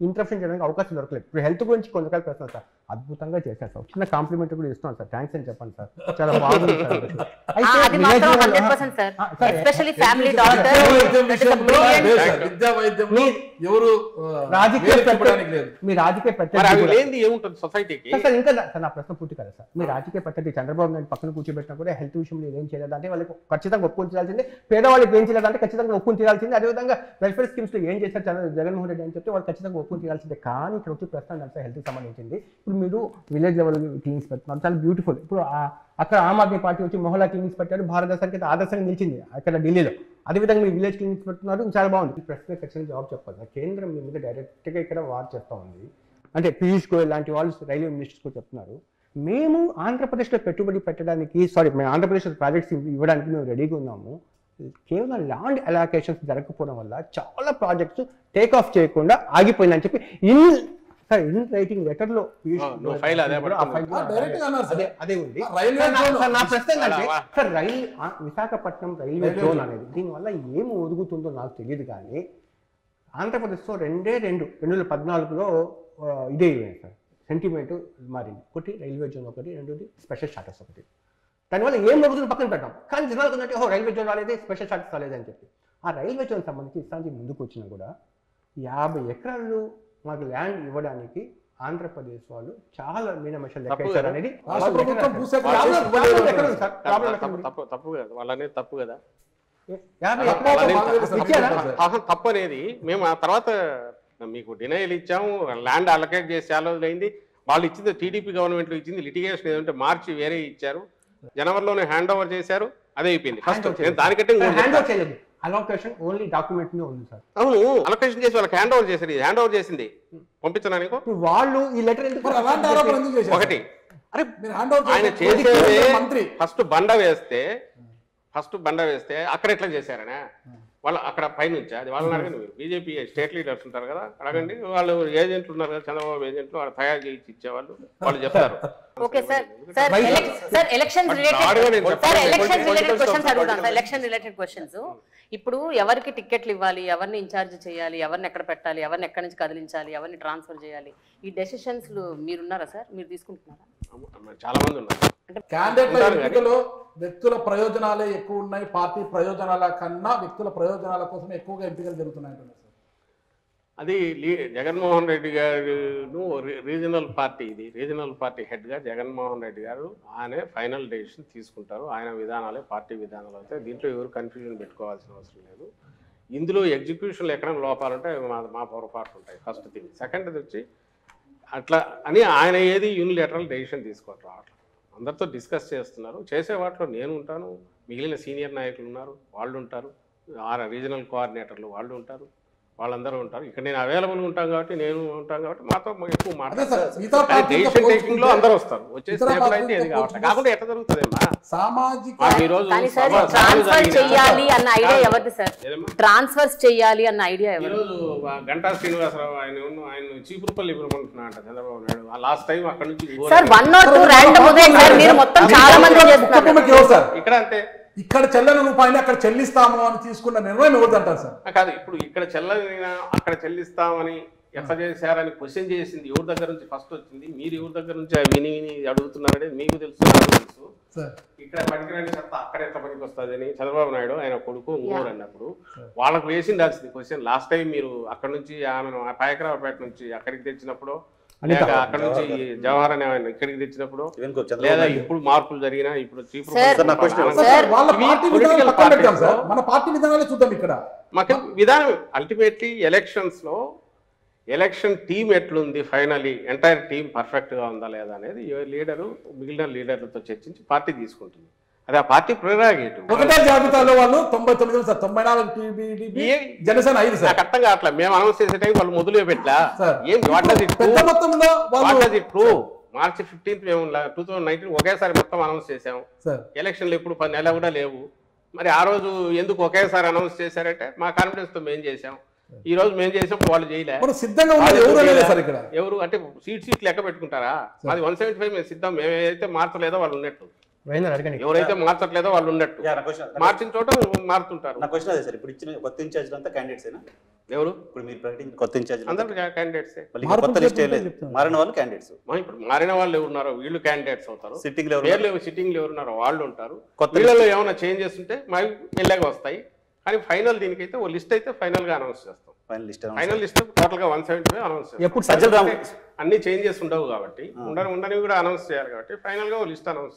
ఇంటరప్షన్ చేయడానికి అవకాశం దొరకలేదు. ఇప్పుడు హెల్త్ గురించి కొన్ని రకాల ప్రశ్నలు సార్ అద్భుతంగా చేశారు సార్. చిన్న కాంప్లిమెంట్ కూడా ఇస్తున్నాను సార్, థ్యాంక్స్ అని చెప్పండి సార్, చాలా బాగుంది సార్. మీ రాజకీయ ప్రత్యర్థి ఏముంటుంది సొసైటీకి సార్. ఇంకా సార్ నా ప్రశ్న పూర్తి కదా సార్. మీ రాజకీయ ప్రత్యర్థి చంద్రబాబు నాయుడు పక్కన కూర్చోబెట్టినా కూడా హెల్త్ విషయంలో ఏం చేయలేదు అంటే వాళ్ళకి ఖచ్చితంగా ఒప్పుకొని తీరాల్సిందే, పేదవాళ్ళకి ఏం చేయలేదంటే ఖచ్చితంగా ఒప్పుకొని తీరాల్సిందే. అదేవిధంగా వెల్ఫేర్ స్కీమ్స్ లో ఏం చేశారు జగన్మోహన్ రెడ్డి అని చెప్తే వాళ్ళు ఖచ్చితంగా ఒప్పుకొని తీరాల్సిందే. కానీ ఇక్కడ వచ్చి ప్రశ్న అంటే హెల్త్కి సంబంధించింది. ఇప్పుడు మీరు విలేజ్ లెవెల్ క్లినిక్స్ పెడుతున్నారు, చాలా బ్యూటిఫుల్. ఇప్పుడు అక్కడ ఆమ్ ఆద్మీ పార్టీ వచ్చి మొహల్లా క్లినిక్స్ పెట్టారు, భారతదేశానికి ఆదర్శంగా నిలిచింది అక్కడ ఢిల్లీలో. అదేవిధంగా మీరు విలేజ్ క్లినిక్స్ పెడుతున్నారు, చాలా బాగుంది. ఈ ప్రశ్న ఖచ్చితంగా జవాబు చెప్పాలి. కేంద్రం మీ మీద డైరెక్ట్గా ఇక్కడ వార్ చేస్తూ ఉంది. అంటే పీయూష్ గోయల్ లాంటి వాళ్ళు రైల్వే మినిస్టర్స్ కూడా చెప్తున్నారు మేము ఆంధ్రప్రదేశ్లో పెట్టుబడి పెట్టడానికి మేము ఆంధ్రప్రదేశ్లో ప్రాజెక్ట్స్ ఇవ్వడానికి మేము రెడీగా ఉన్నాము. కేవలం ల్యాండ్ అలాకేషన్స్ జరగకపోవడం వల్ల చాలా ప్రాజెక్ట్స్ టేక్ ఆఫ్ చేయకుండా ఆగిపోయిందని చెప్పి ఇన్ రైటింగ్ లెటర్ లో అదే ఉంది. నా ప్రశ్న ఏంటంటే సార్ విశాఖపట్నం రైల్వే జోన్ అనేది దీనివల్ల ఏమి ఒరుగుతుందో నాకు తెలియదు. కానీ ఆంధ్రప్రదేశ్లో 2014లో ఇదే సార్ సెంటిమెంట్ మారింది. ఒకటి రైల్వే జోన్, ఒకటి రెండోది స్పెషల్ స్టాటస్ ఒకటి. దానివల్ల ఏం జరుగుతుందో పక్కన పెట్టాం. కానీ జనాలకు ఉన్నట్టు రైల్వే జోన్ రాలేదు, స్పెషల్ స్టాటస్ రాలేదని చెప్పి ఆ రైల్వే జోన్ సంబంధించి ఇస్తానికి ముందుకు వచ్చినా కూడా 50 ఎకరాలు మాకు ల్యాండ్ ఇవ్వడానికి ఆంధ్రప్రదేశ్ వాళ్ళు చాలా మీనమేషాలు లెక్కేశారు అనేది తప్పు కదా. తప్పు అనేది మేము ఆ తర్వాత మీకు డినైల్ ఇచ్చాము, ల్యాండ్ అలొకేట్ చేసి చాలా రోజులైంది. వాళ్ళు ఇచ్చింది టీడీపీ గవర్నమెంట్లో ఇచ్చింది, లిటిగేషన్ ఏదంటే మార్చి వేరే ఇచ్చారు, జనవరిలోనే హ్యాండ్ ఓవర్ చేశారు, అదే అయిపోయింది. ఫస్ట్ దానికంటే అలోకేషన్ ఓన్లీ డాక్యుమెంట్ మీద ఉంది సార్. అవును, అలొకేషన్ చేసి వాళ్ళకి హ్యాండ్ ఓవర్ చేసింది పంపించనా నీకు? ఇప్పుడు వాళ్ళు ఈ లెటర్ ఎందుకు మరి అలాంటి ఆరోపణ ఎందుకు చేశారు? ఒకటి, అరే మీరు హ్యాండ్ ఓవర్ ఆయన చేసే చేసేదే మంత్రి ఫస్ట్ బండ వేస్తే అక్కడ ఎట్లా చేశారనే వాళ్ళు అక్కడ పైనుంచి అది వాళ్ళని అడగండి. మీరు బీజేపీ స్టేట్ లీడర్స్ ఉంటారు కదా, అడగండి. వాళ్ళు ఏజెంట్లు ఉన్నారు కదా, చంద్రబాబు ఏజెంట్లు, వాళ్ళు తయారు చేసి ఇచ్చేవాళ్ళు, వాళ్ళు చెప్తారు. Okay sir. Sir election related questions అడుగుతాను సార్. Election related questions. ఇప్పుడు ఎవరికి టికెట్లు ఇవ్వాలి, ఎవరిని ఇన్ఛార్జ్ చేయాలి, ఎవరిని ఎక్కడ పెట్టాలి, ఎవరిని ఎక్కడి నుంచి కదిలించాలి, ఎవరిని ట్రాన్స్ఫర్ చేయాలి, ఈ డెసిషన్స్ మీరున్నారా సార్? మీరు తీసుకుంటున్నారా? చాలా మంది ఉన్నారు. క్యాండిడేట్ల ఎన్నికలో వ్యక్తుల ప్రయోజనాలే ఎక్కువ ఉన్నాయి, పార్టీ ప్రయోజనాల కన్నా వ్యక్తుల ప్రయోజనాల కోసం ఎక్కువగా ఎంపికలు జరుగుతున్నాయి అంటున్నారు సార్. అది జగన్మోహన్ రెడ్డి గారు రీజనల్ పార్టీ హెడ్గా జగన్మోహన్ రెడ్డి గారు ఆయన ఫైనల్ డెసిషన్ తీసుకుంటారు. ఆయన విధానాలే పార్టీ విధానాలు అయితే దీంట్లో ఎవరు కన్ఫ్యూజన్ పెట్టుకోవాల్సిన అవసరం లేదు. ఇందులో ఎగ్జిక్యూషన్లో ఎక్కడైనా లోపాలుంటే మా పొరపాట్లు ఉంటాయి. First thing. సెకండ్ వచ్చి అట్లా అని ఆయన ఏది యూనిలేటరల్ డెసిషన్ తీసుకోవట్లేదు. అట్లా అందరితో డిస్కస్ చేస్తున్నారు. చేసే వాటిలో నేను ఉంటాను, మిగిలిన సీనియర్ నాయకులు ఉన్నారు, వాళ్ళు ఉంటారు, రీజనల్ కోఆర్డినేటర్లు వాళ్ళు ఉంటారు, వాళ్ళందరూ ఉంటారు. ఇక్కడ నేను అవైలబుల్ ఉంటాను కాబట్టి మాతో ఎక్కువ మాట్లాడతారు. టేకింగ్ లో అందరూ వస్తారు. వచ్చే స్టేబుల్ అయితే ఏది కాకుండా ఎట్లా జరుగుతుందమ్మా సామాజిక ట్రాన్స్ఫర్ చేయాలి అన్న ఐడియా ఎవరిది సార్? ట్రాన్స్ఫర్స్ చేయాలి అన్న ఐడియా ఎవరు? ఈరోజు గంటా శ్రీనివాసరావు ఆయన చీపురుపల్లి ఇవ్వమంటున్నాడు చంద్రబాబు నాయుడు. లాస్ట్ టైం అక్కడ నుంచి సార్ 1 or 2 ర్యాండమ్ ఉదయం సార్, మీరు మొత్తం చాలా మంది చేస్తున్నారు. ఇక్కడ అంతే, ఇక్కడ చెల్లని రూపాయలు అక్కడ చెల్లిస్తాము అని తీసుకున్న నిర్ణయం ఎవరు అంటారు సార్? కాదు, ఇప్పుడు ఇక్కడ చెల్లని అక్కడ చెల్లిస్తామని ఎట్లా చేశారని క్వశ్చన్ చేసింది ఎవరి దగ్గర నుంచి ఫస్ట్ వచ్చింది? మీరు ఎవరి దగ్గర నుంచి విని అడుగుతున్నారనేది మీకు తెలుసు, నాకు తెలుసు. ఇక్కడ పనికిరాని చెత్త అక్కడ ఎట్లా పనికి వస్తుంది అని చంద్రబాబు నాయుడు ఆయన కొడుకు ఇంకోరు అన్నప్పుడు వాళ్ళకు వేసిండాల్సింది క్వశ్చన్. లాస్ట్ టైం మీరు అక్కడ నుంచి ఆమెను పాయకరావుపేట నుంచి అక్కడికి తెచ్చినప్పుడు, లేక అక్కడ నుంచి జవహర్ అనే ఆయన ఇక్కడికి తెచ్చినప్పుడు, లేదా ఇప్పుడు మార్పులు జరిగినా ఇప్పుడు మన పార్టీ విధానాలే చూద్దాం. ఇక్కడ మాకు విధానం అల్టిమేట్లీ ఎలక్షన్స్ లో ఎలక్షన్ టీం ఎట్లుంది, ఫైనలీ ఎంటైర్ టీం పర్ఫెక్ట్ గా ఉందా లేదా అనేది లీడరు మిగిలిన లీడర్లతో చర్చించి పార్టీ తీసుకుంటుంది. అది ఆ పార్టీ ప్రెరాగేటివ్. ఒకటే జాబితాలో వాళ్ళు 99 సార్, 94 టీడీపీ జనసేన 5 సార్. అర్థం కావట్లేదు. మేము అనౌన్స్ చేసే టైం వాళ్ళు మొదలు పెట్టలా. ఏం పెద్ద మొత్తంలో మార్చి 15 మేము 2019 ఒకేసారి మొత్తం అనౌన్స్ చేసాము. ఎలక్షన్లు ఎప్పుడు 10 నెలలు కూడా లేవు. మరి ఆ రోజు ఎందుకు ఒకేసారి అనౌన్స్ చేశారంటే మా కాన్ఫిడెన్స్ తో మేము చేసాం. ఈ రోజు మేము చేసినప్పుడు వాళ్ళు చేయలేదు. సిద్ధంగా ఎవరు అంటే సీట్ లెక్క పెట్టుకుంటారా? మాది 175 మేము సిద్ధం. మేమైతే మార్చలేదో వాళ్ళు ఉన్నట్టు, ఎవరైతే మార్చట్లేదో వాళ్ళు ఉన్నట్టు, మార్చిన చోట మారుతుంటారు. నా క్వశ్చన్ అదే సార్, ఇప్పుడు ఇచ్చిన కొత్త ఇన్ఛార్జ్ అంతా క్యాండిడేట్సేనా? ఎవరు ఇప్పుడు మీరు ప్రకటించిన కొత్త ఇన్ఛార్జ్ అందరూ క్యాండిడేట్సే. కొత్త లిస్ట్ లేదు, మారిన వాళ్ళు క్యాండిడేట్స్. ఇప్పుడు మారిన వాళ్ళు ఎవరున్నారో వీళ్ళు క్యాండిడేట్స్ అవుతారు. సిట్టింగ్ సిట్టింగ్ ఎవరున్నారో వాళ్ళు ఉంటారు. వీళ్ళలో ఏమైనా చేంజెస్ ఉంటే మాకు మెల్లగా వస్తాయి. కానీ ఫైనల్ దీనికైతే ఓ లిస్ట్ అయితే ఫైనల్ గా అనౌన్స్ చేస్తాం. ఫైనల్ లిస్ట్ టోటల్ గా 175 అనౌన్స్ చేస్తాం. అన్ని చేంజెస్ ఉండవు కాబట్టి ఉండని కూడా అనౌన్స్ చేయాలి కాబట్టి ఫైనల్ గా ఓ లిస్ట్ అనౌన్స్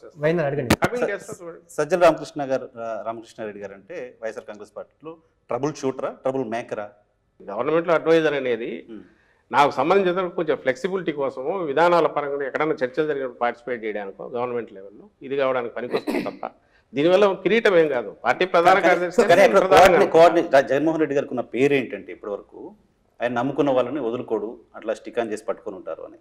చేస్తాం. సజ్జల రామకృష్ణారెడ్డి గారు అంటే వైఎస్ఆర్ కాంగ్రెస్ పార్టీలో ట్రబుల్ షూటరా, ట్రబుల్ మేకరా? గవర్నమెంట్ లో అడ్వైజర్ అనేది నాకు సంబంధించిన కొంచెం ఫ్లెక్సిబిలిటీ కోసము విధానాల పరంగా ఎక్కడైనా చర్చలు జరిగినప్పుడు పార్టిసిపేట్ చేయడానికో గవర్నమెంట్ లెవెల్లో ఇది కావడానికి పనికొస్తుంది తప్ప దీనివల్ల కిరీటం ఏం కాదు. పార్టీ ప్రధాన కార్యదర్శి జగన్మోహన్ రెడ్డి గారికి ఉన్న పేరు ఏంటంటే ఇప్పటి వరకు ఆయన నమ్ముకున్న వాళ్ళని వదులుకోడు, అట్లా స్టిక్ ఆన్ చేసి పట్టుకొని ఉంటారు అని.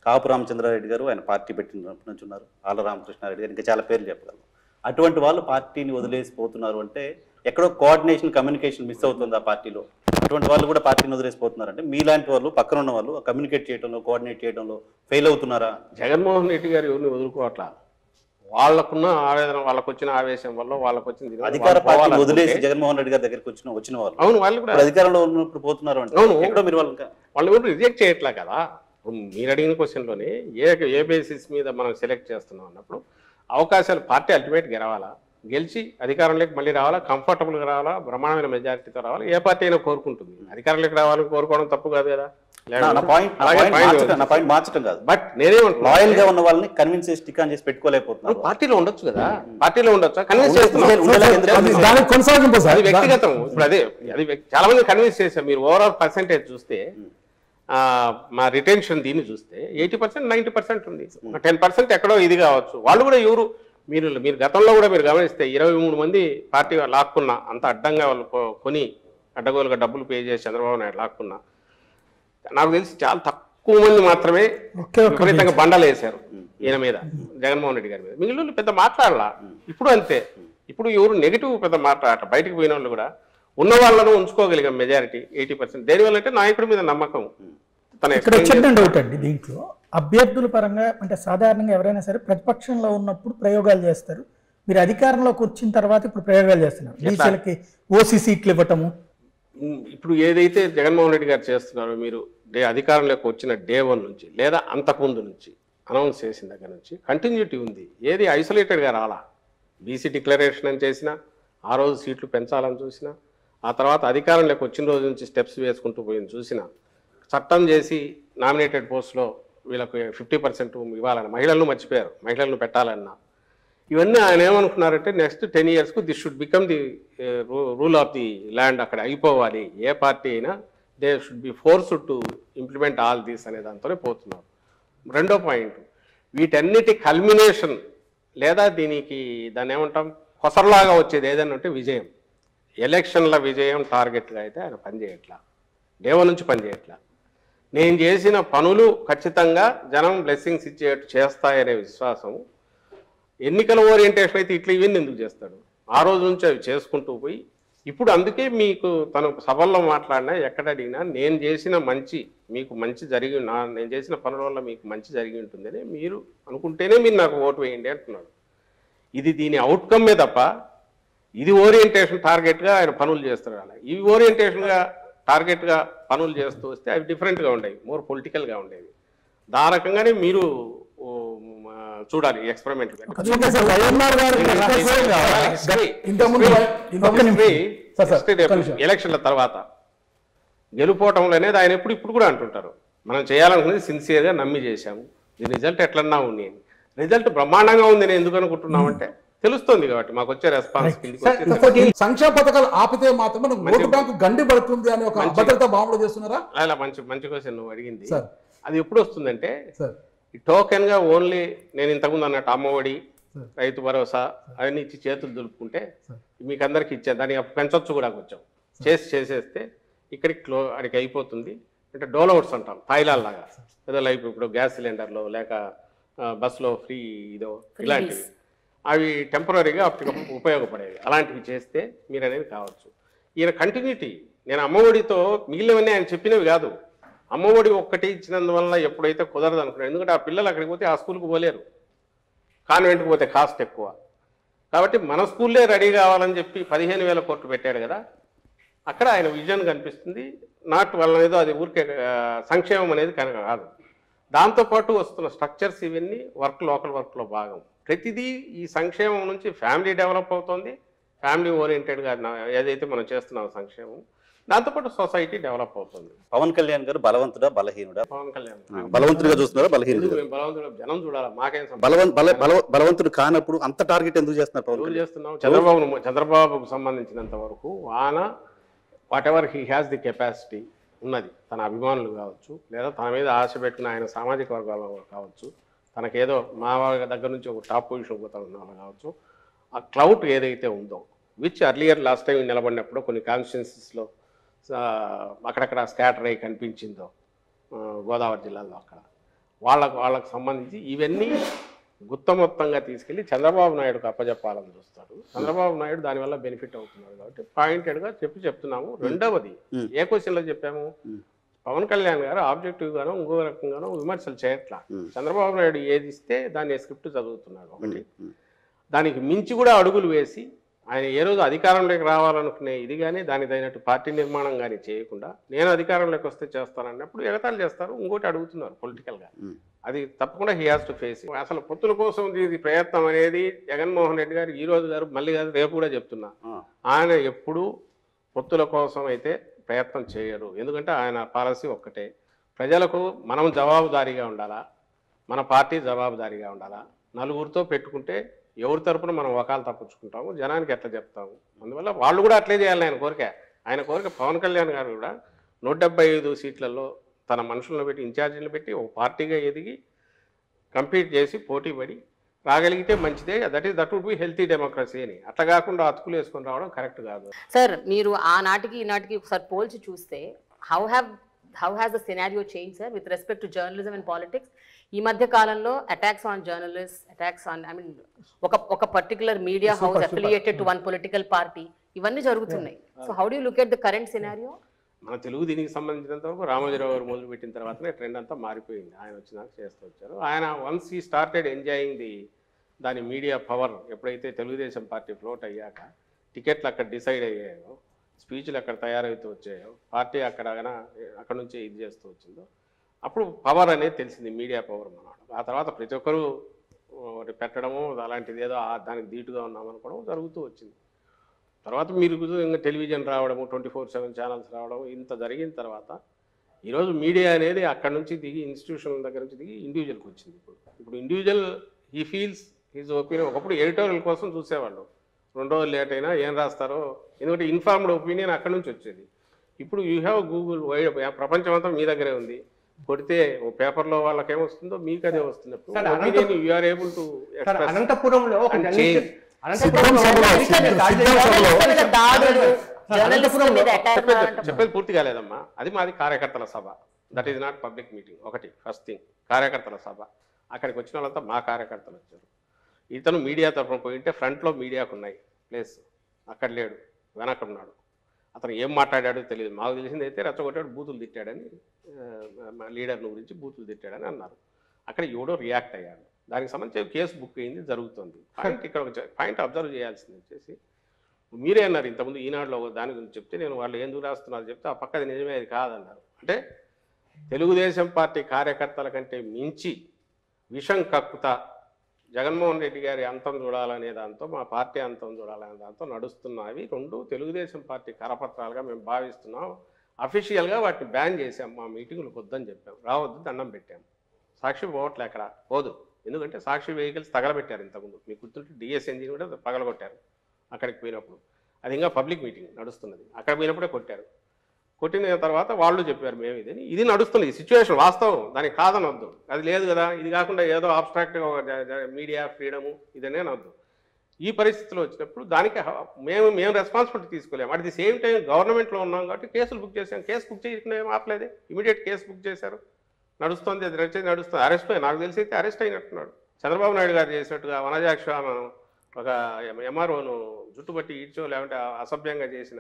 కాపు రామచంద్రారెడ్డి గారు ఆయన పార్టీ పెట్టినప్పటి నుంచి ఉన్నారు. ఆళ్ళ రామకృష్ణారెడ్డి గారు, ఇంకా చాలా పేర్లు చెప్పగలరు. అటువంటి వాళ్ళు పార్టీని వదిలేసిపోతున్నారు అంటే ఎక్కడో కోఆర్డినేషన్, కమ్యూనికేషన్ మిస్ అవుతుంది ఆ పార్టీలో. అటువంటి వాళ్ళు కూడా పార్టీని వదిలేసిపోతున్నారు అంటే మీలాంటి వాళ్ళు పక్కన ఉన్న వాళ్ళు కమ్యూనికేట్ చేయడంలో, కోఆర్డినేట్ చేయడంలో ఫెయిల్ అవుతున్నారా? జగన్మోహన్ రెడ్డి గారు ఎవరిని వదులుకోవట్లా. వాళ్ళకున్న ఆవేదన, వాళ్ళకు వచ్చిన ఆవేశం వల్ల వాళ్ళకు వచ్చిన అధికార పార్టీ వదిలేసి జగన్మోహన్ రెడ్డి గారి దగ్గరికి వచ్చిన వాళ్ళు, అవును, వాళ్ళు కూడా అధికారంలో ఉన్నప్పుడు పోతున్నారు అంటే ఎక్కడో మీరు వాళ్ళు కూడా రిజెక్ట్ చేయట్లా కదా. మీరు అడిగిన క్వశ్చన్లోనే ఏ బేసిస్ మీద మనం సెలెక్ట్ చేస్తున్నాం అన్నప్పుడు అవకాశాలు పార్టీ అల్టిమేట్ గెలవాలా, గెలిచి అధికారంలోకి మళ్ళీ రావాలా, కంఫర్టబుల్గా రావాలా, బ్రహ్మాండమైన మెజారిటీతో రావాలా. ఏ పార్టీ అయినా కోరుకుంటుంది. అధికారంలోకి రావాలని కోరుకోవడం తప్పు కాదు కదా. బట్ లాయల్ గా ఉన్న వాళ్ళని కన్విన్స్ చేసి స్టిక్ ఆన్ చేసి పెట్టుకోలేకపోతున్నారు. పార్టీలో ఉండొచ్చు కదా, పార్టీలో ఉండొచ్చు, కన్విన్స్ చేస్తున్నాం. అది వ్యక్తిగతం. ఇప్పుడు అది చాలా మంది కన్విన్స్ చేశారు. మీరు ఓవరాల్ పర్సెంటేజ్ చూస్తే మా రిటెన్షన్ దీన్ని చూస్తే 80%, 90% ఉంది. 10% ఎక్కడో ఇది కావచ్చు. వాళ్ళు కూడా ఎవరు మీరు గతంలో కూడా మీరు గమనిస్తే 23 మంది పార్టీ లాక్కున్నా అంత అడ్డంగా వాళ్ళు కొని అడ్డగోలుగా డబ్బులు పే చేసి చంద్రబాబు నాయుడు లాక్కున్నా నాకు తెలిసి చాలా తక్కువ మంది మాత్రమే విపరీతంగా బండలు వేశారు ఈయన మీద, జగన్మోహన్ రెడ్డి గారి మీద. మిగిలిన పెద్ద మాట్లాడాల. ఇప్పుడు అంతే, ఇప్పుడు ఎవరు నెగిటివ్ పెద్ద మాట్లాడాల. బయటకు పోయిన వాళ్ళు కూడా ఉన్న వాళ్ళను ఉంచుకోగలిగాం మెజారిటీ 80%. దేనివల్ల అంటే నాయకుడి మీద నమ్మకం. ఇక్కడ వచ్చిన డౌట్ అండి, దీంట్లో అభ్యర్థుల పరంగా అంటే సాధారణంగా ఎవరైనా సరే ప్రతిపక్షంలో ఉన్నప్పుడు ప్రయోగాలు చేస్తారు, మీరు అధికారంలోకి వచ్చిన తర్వాత ఇప్పుడు ప్రయోగాలు చేస్తున్నారు. బీసీలకి ఓసీ సీట్లు ఇవ్వటము, ఇప్పుడు ఏదైతే జగన్మోహన్ రెడ్డి గారు చేస్తున్నారో, మీరు అధికారంలోకి వచ్చిన డే 1 నుంచి లేదా అంతకుముందు నుంచి అనౌన్స్ చేసిన దగ్గర నుంచి కంటిన్యూటీ ఉంది. ఏది ఐసోలేటెడ్గా రాలా. బీసీ డిక్లరేషన్ అని చేసినా, ఆ రోజు సీట్లు పెంచాలని చూసినా, ఆ తర్వాత అధికారంలోకి వచ్చిన రోజు నుంచి స్టెప్స్ వేసుకుంటూ పోయింది చూసినా, చట్టం చేసి నామినేటెడ్ పోస్ట్లో వీళ్ళకు 50% ఇవ్వాలని మహిళలను మర్చిపోయారు, మహిళలను పెట్టాలన్నా. ఇవన్నీ ఆయన ఏమనుకున్నారంటే నెక్స్ట్ 10 yearsకు this should become the rule of the land, అక్కడ అయిపోవాలి. ఏ పార్టీ అయినా they should be forced to implement all these అనే దాంతోనే పోతున్నారు. రెండో పాయింట్, వీటన్నిటి కల్మినేషన్ లేదా దాన్ని ఏమంటాం కొసరలాగా వచ్చేది ఏదైనా ఉంటే విజయం. ఎలక్షన్ల విజయం టార్గెట్గా అయితే ఆయన పనిచేయట్లా, డే 1 నుంచి పనిచేయట్లా. నేను చేసిన పనులు ఖచ్చితంగా జనం బ్లెస్సింగ్స్ ఇచ్చేట్టు చేస్తాయనే విశ్వాసం. ఎన్నికల ఓరియంటేషన్ అయితే ఇట్లా ఇవన్నీ ఎందుకు చేస్తాడు? ఆ రోజు నుంచి అవి చేసుకుంటూ పోయి ఇప్పుడు అందుకే మీకు తను సభల్లో మాట్లాడినా ఎక్కడ అడిగినా నేను చేసిన మంచి మీకు మంచి జరిగి నేను చేసిన పనుల వల్ల మీకు మంచి జరిగి ఉంటుందని మీరు అనుకుంటేనే మీరు నాకు ఓటు వేయండి అంటున్నాడు. ఇది దీని అవుట్కమ్మే తప్ప ఇది ఓరియంటేషన్ టార్గెట్గా ఆయన పనులు చేస్తారు. అలా ఇవి ఓరియంటేషన్గా టార్గెట్గా పనులు చేస్తూ వస్తే అవి డిఫరెంట్గా ఉండేవి, మోర్ పొలిటికల్గా ఉండేవి. దా రకంగానే మీరు చూడాలి ఎక్స్పెరిమెంట్. ఎలక్షన్ల తర్వాత గెలుపోవటంలో అనేది ఆయన ఇప్పుడు కూడా అంటుంటారు, మనం చేయాలనుకునేది సిన్సియర్గా నమ్మి చేశాము, దీని రిజల్ట్ ఎట్లన్నా ఉంది. రిజల్ట్ బ్రహ్మాండంగా ఉంది నేను ఎందుకు అనుకుంటున్నామంటే తెలుస్తుంది కాబట్టి మాకు వచ్చే రెస్పాన్స్. సంక్షేమ పథకాలు ఆపితే మాత్రం మనకు ఓటు బ్యాంకు గండి పడుతుంది అని ఒక అభద్రత భావన చేస్తున్నారా? అలా మంచి క్వశ్చన్ నువ్వు అడిగింది. అది ఎప్పుడు వస్తుందంటే ఈ టోకెన్గా ఓన్లీ నేను ఇంతకుముందు అన్నట్టు అమ్మఒడి, రైతు భరోసా అవన్నీ ఇచ్చి చేతులు దులుపుకుంటే మీకు అందరికి ఇచ్చాను, దాన్ని పెంచొచ్చు కూడా కొంచెం చేసేస్తే ఇక్కడికి అడికి అయిపోతుంది. అంటే డోలౌట్స్ అంటాం తాయిలాల్లాగా, ఏదో లైఫ్ ఇప్పుడు గ్యాస్ సిలిండర్లో లేక బస్సులో ఫ్రీ ఇదో ఇలాంటివి అవి టెంపరీగా అప్పటికప్పుడు ఉపయోగపడేవి. అలాంటివి చేస్తే మీరు అనేది కావచ్చు. ఈయన కంటిన్యూటీ, నేను అమ్మఒడితో మిగిలినవన్నీ ఆయన చెప్పినవి కాదు, అమ్మఒడి ఒక్కటి ఇచ్చినందువల్ల ఎప్పుడైతే కుదరదు అనుకున్నాడు. ఎందుకంటే ఆ పిల్లలు అక్కడికి పోతే ఆ స్కూల్కి పోలేరు, కాన్వెంట్కి పోతే కాస్ట్ ఎక్కువ. కాబట్టి మన స్కూల్లే రెడీ కావాలని చెప్పి 15,000 కోట్లు పెట్టాడు కదా, అక్కడ ఆయన విజన్ కనిపిస్తుంది. నాట్ వల్ల ఏదో అది ఊరికే సంక్షేమం అనేది కనుక కాదు, దాంతోపాటు వస్తున్న స్ట్రక్చర్స్ ఇవన్నీ లోకల్ వర్క్లో భాగం. ప్రతిదీ ఈ సంక్షేమం నుంచి ఫ్యామిలీ డెవలప్ అవుతుంది, ఫ్యామిలీ ఓరియంటెడ్గా ఏదైతే మనం చేస్తున్నాం సంక్షేమం, దాంతోపాటు సొసైటీ డెవలప్ అవుతుంది. పవన్ కళ్యాణ్ గారు బలవంతుడా బలహీనుడా? పవన్ కళ్యాణ్ బలవంతుడిగా చూస్తున్నారా బలహీనుడు? బలవంతుడు జనం చూడాలి, మాకేం బలవంతుడు కానప్పుడు అంత టార్గెట్ ఎందుకు చేస్తున్నారు? పవన్ చేస్తున్నాం. చంద్రబాబుకు సంబంధించినంత వరకు what ever he has the capacity ఉన్నది, తన అభిమానులు కావచ్చు లేదా తన మీద ఆశ పెట్టిన ఆయన సామాజిక వర్గాల కావచ్చు, తనకేదో మా దగ్గర నుంచి ఒక టాప్ పొజిషన్ పోతా ఉన్న వాళ్ళు కావచ్చు, ఆ క్లౌట్ ఏదైతే ఉందో విచ్ అర్లియర్ లాస్ట్ టైం నిలబడినప్పుడు కొన్ని కాన్స్టిట్యున్సీస్లో అక్కడక్కడ స్కాటర్ అయ్యి కనిపించిందో గోదావరి జిల్లాలో, అక్కడ వాళ్ళకు సంబంధించి ఇవన్నీ గుత్తమొత్తంగా తీసుకెళ్ళి చంద్రబాబు నాయుడుకు అప్పచెప్పాలని చూస్తాడు. చంద్రబాబు నాయుడు దానివల్ల బెనిఫిట్ అవుతున్నాడు కాబట్టి పాయింటెడ్గా చెప్తున్నాము. రెండవది ఏ క్వశ్చన్లో చెప్పాము, పవన్ కళ్యాణ్ గారు ఆబ్జెక్టివ్గానో ఇంకో రకంగానో విమర్శలు చేయట్లా. చంద్రబాబు నాయుడు ఏది ఇస్తే దాన్ని స్క్రిప్ట్ చదువుతున్నాడు ఒకటి, దానికి మించి కూడా అడుగులు వేసి ఆయన ఏ రోజు అధికారంలోకి రావాలనుకునే ఇది కానీ దానికి తగినట్టు పార్టీ నిర్మాణం కానీ చేయకుండా నేను అధికారంలోకి వస్తే చేస్తానన్నప్పుడు ఎగతాళి చేస్తారు. ఇంకోటి అడుగుతున్నారు పొలిటికల్గా, అది తప్పకుండా హీ హాస్ టు ఫేస్. అసలు పొత్తుల కోసం ఇది ప్రయత్నం అనేది జగన్మోహన్ రెడ్డి గారు ఈ రోజు గారు మళ్ళీ గారు రేపు కూడా చెప్తున్నా, ఆయన ఎప్పుడూ పొత్తుల కోసం అయితే ప్రయత్నం చేయరు. ఎందుకంటే ఆయన పాలసీ ఒక్కటే, ప్రజలకు మనం జవాబుదారీగా ఉండాలా, మన పార్టీ జవాబుదారీగా ఉండాలా. నలుగురితో పెట్టుకుంటే ఎవరి తరపున మనం వకాలు తప్పించుకుంటాము, జనానికి ఎట్లా చెప్తాము. అందువల్ల వాళ్ళు కూడా అట్లే చేయాలి ఆయన కోరిక. పవన్ కళ్యాణ్ గారు కూడా 175 సీట్లలో తన మనుషులను పెట్టి ఇన్ఛార్జీలను పెట్టి ఒక పార్టీగా ఎదిగి కంపీట్ చేసి పోటీ పడి రాగలిగితే మంచిదే, that would be healthy democracy అని. అట్లా కాకుండా అతుకులు వేసుకొని రావడం కరెక్ట్ కాదు. సార్ మీరు ఆనాటికి ఈనాటికి ఒకసారి పోల్చి చూస్తే how has the scenario change sir with respect to journalism and politics? ఈ మధ్య కాలంలో attacks on journalist, attacks on ఒక particular media house affiliated to one political party, ఇవన్నీ జరుగుతున్నాయి. So how do you look at the current scenario? మన తెలుగు దీనికి సంబంధించినంత వరకు రామోజీరావు గారు మొదలుపెట్టిన తర్వాతనే ట్రెండ్ అంతా మారిపోయింది. ఆయన వచ్చినాక చేస్తూ వచ్చారు. ఆయన వన్స్ ఈ స్టార్టెడ్ ఎంజాయింగ్ దాని మీడియా పవర్, ఎప్పుడైతే తెలుగుదేశం పార్టీ ఫ్లోట్ అయ్యాక టికెట్లు అక్కడ డిసైడ్ అయ్యాయో, స్పీచ్లు అక్కడ తయారవుతూ వచ్చాయో, పార్టీ అక్కడ నుంచి ఇది చేస్తూ వచ్చిందో, అప్పుడు పవర్ అనేది తెలిసింది, మీడియా పవర్ మనవాడు. ఆ తర్వాత ప్రతి ఒక్కరూ పెట్టడము అలాంటిది ఏదో దానికి ధీటుగా ఉన్నామనుకోవడం జరుగుతూ వచ్చింది. తర్వాత మీరు ఇంకా టెలివిజన్ రావడము, 24/7 ఛానల్స్ రావడం, ఇంత జరిగిన తర్వాత ఈరోజు మీడియా అనేది అక్కడ నుంచి దిగి ఇన్స్టిట్యూషన్ల దగ్గర నుంచి దిగి ఇండివిజువల్కి వచ్చింది. ఇప్పుడు individual he feels his opinion. ఒకప్పుడు ఎడిటోరియల్ కోసం చూసేవాళ్ళు, 2 రోజులు లేట్ అయినా ఏం రాస్తారో, ఎందుకంటే ఇన్ఫార్మ్డ్ ఒపీనియన్ అక్కడ నుంచి వచ్చేది. ఇప్పుడు యూ హ్యావ్ గూగుల్, వైడ్ ప్రపంచం అంతా మీ దగ్గరే ఉంది. కొడితే ఓ పేపర్లో వాళ్ళకి ఏమొస్తుందో మీకు అదే వస్తున్నప్పుడు అనంతపురంలో చెప్పేది పూర్తి కాలేదమ్మా. అది మాది కార్యకర్తల సభ, that is not public meeting. ఒకటి ఫస్ట్ థింగ్, కార్యకర్తల సభ. అక్కడికి వచ్చిన వాళ్ళంతా మా కార్యకర్తలు వచ్చారు. ఇతను మీడియా తరఫున పోయింటే ఫ్రంట్లో మీడియాకు ఉన్నాయి ప్లేస్, అక్కడ లేడు, వెనక ఉన్నాడు. అతను ఏం మాట్లాడాడో తెలియదు. మాకు తెలిసింది అయితే రెచ్చగొట్టాడు, బూతులు తిట్టాడని, లీడర్ని గురించి బూతులు తిట్టాడని అన్నారు. అక్కడ ఎవడో రియాక్ట్ అయ్యాడు. దానికి సంబంధించి కేసు బుక్ అయింది, జరుగుతుంది. పాయింట్ ఇక్కడ ఒక పాయింట్ అబ్జర్వ్ చేయాల్సింది వచ్చేసి, మీరే అన్నారు ఇంతకుముందు ఈనాడులో దాని గురించి చెప్తే, నేను వాళ్ళు ఎందుకు రాస్తున్నారు చెప్తే ఆ పక్కది నిజమే, అది కాదన్నారు. అంటే తెలుగుదేశం పార్టీ కార్యకర్తల కంటే మించి విషం కక్కుతా జగన్మోహన్ రెడ్డి గారి అంతం చూడాలనే దాంతో, మా పార్టీ అంతం చూడాలనే దాంతో నడుస్తున్నవి 2 తెలుగుదేశం పార్టీ కరపత్రాలుగా మేము భావిస్తున్నాం. అఫీషియల్గా వాటిని బ్యాన్ చేసాం, మా మీటింగులకు వద్దని చెప్పాం, రావద్దు, దండం పెట్టాం. సాక్షి పోవట్లే, అక్కడ పోదు. ఎందుకంటే సాక్షి వెహికల్స్ తగలబెట్టారు ఇంతకుముందు, మీకు గుర్తుంటే డిఎస్ ఎంజిన్ కూడా పగలగొట్టారు అక్కడికి పోయినప్పుడు. అది ఇంకా పబ్లిక్ మీటింగ్ నడుస్తున్నది, అక్కడ పోయినప్పుడే కొట్టారు. కొట్టిన తర్వాత వాళ్ళు చెప్పారు మేము ఇది నడుస్తుంది, సిచ్యువేషన్ వాస్తవం, దానికి కాదనొద్దు. అది లేదు కదా, ఇది కాకుండా ఏదో ఆబ్స్ట్రాక్ట్గా మీడియా ఫ్రీడము ఇదనే అనొద్దు. ఈ పరిస్థితిలో వచ్చినప్పుడు దానికి మేము రెస్పాన్సిబిలిటీ తీసుకోలేము. అట్ ది సేమ్ టైం గవర్నమెంట్లో ఉన్నాం కాబట్టి కేసులు బుక్ చేసాం. కేసు బుక్ చేయకుండా ఏం ఆపలేదే, ఇమీడియట్ కేసు బుక్ చేశారు, నడుస్తుంది. అది నడుస్తుంది. అరెస్ట్ నాకు తెలిసి అయితే అరెస్ట్ అయినట్టున్నాడు. చంద్రబాబు నాయుడు గారు చేసినట్టుగా వనజాక్ష ఒక ఎంఆర్ఓను జుట్టుబట్టి ఈడ్చో లేకుంటే అసభ్యంగా చేసిన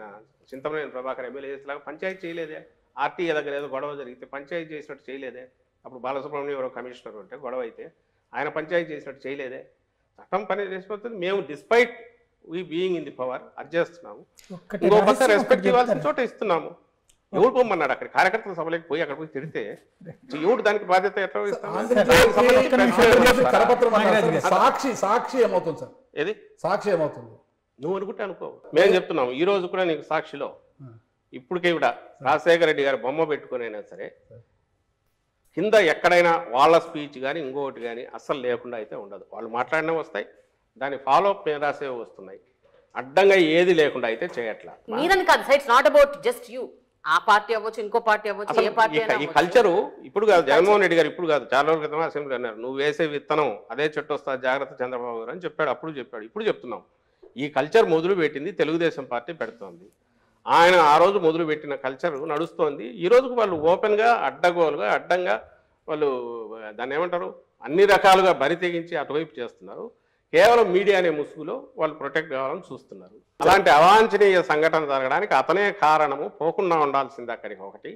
చింతమనేని ప్రభాకర్ ఎమ్మెల్యే చేసేలాగా పంచాయతీ చేయలేదే. ఆర్టీఏ దగ్గర ఏదో గొడవ జరిగితే పంచాయతీ చేసినట్టు చేయలేదే. అప్పుడు బాలసుబ్రహ్మణ్యం ఎవరో కమిషనర్ ఉంటే గొడవ అయితే ఆయన పంచాయతీ చేసినట్టు చేయలేదే. చట్టం పని చేసిపోతుంది. మేము despite we being in the power అది చేస్తున్నాము. ఇంకో పక్క రెస్పెక్ట్ ఇవ్వాల్సిన చోట ఇస్తున్నాము. ఎవరు పొమ్మన్నాడు అక్కడ కార్యకర్తల సభలోకి పోయి అక్కడ పోయి తిడితే ఎవరు దానికి బాధ్యత ఎట్లా సాక్షి ఏమవుతుంది సార్? ఏది సాక్షి ఏమవుతుంది నువ్వు అనుకుంటే అనుకో. మేము చెప్తున్నాము ఈ రోజు కూడా నీకు సాక్షిలో ఇప్పటికే కూడా రాజశేఖర రెడ్డి గారు బొమ్మ పెట్టుకునైనా సరే కింద ఎక్కడైనా వాళ్ళ స్పీచ్ కానీ ఇంకొకటి కానీ అస్సలు లేకుండా అయితే ఉండదు. వాళ్ళు మాట్లాడినా వస్తాయి, దాని ఫాలో అప్ మేము రాసేవి వస్తున్నాయి. అడ్డంగా ఏది లేకుండా అయితే చేయట్లా. మీరని కాదు, it's not about just you. ఆ పార్టీ అవ్వచ్చు, ఇంకో పార్టీ అవ్వచ్చు, ఏ పార్టీ అయినా. ఈ కల్చరు ఇప్పుడు కాదు, జగన్మోహన్ రెడ్డి గారు ఇప్పుడు కాదు, చాలా రోజుల క్రితం అసెంబ్లీ అన్నారు, నువ్వు వేసే విత్తనం అదే చెట్టు వస్తా, జాగ్రత్త చంద్రబాబు గారు అని చెప్పాడు. అప్పుడు చెప్పాడు, ఇప్పుడు చెప్తున్నాం. ఈ కల్చర్ మొదలు పెట్టింది తెలుగుదేశం పార్టీ పెడుతోంది. ఆయన ఆ రోజు మొదలు పెట్టిన కల్చర్ నడుస్తోంది. ఈ రోజుకు వాళ్ళు ఓపెన్గా అడ్డగోలుగా అడ్డంగా వాళ్ళు దాన్ని ఏమంటారు అన్ని రకాలుగా బరి తెగించి అటువైపు చేస్తున్నారు. కేవలం మీడియా అనే ముసుగులో వాళ్ళు ప్రొటెక్ట్ కావాలని చూస్తున్నారు. అలాంటి అవాంఛనీయ సంఘటన జరగడానికి అతనే కారణము, పోకుండా ఉండాల్సింది అక్కడికి. ఒకటి,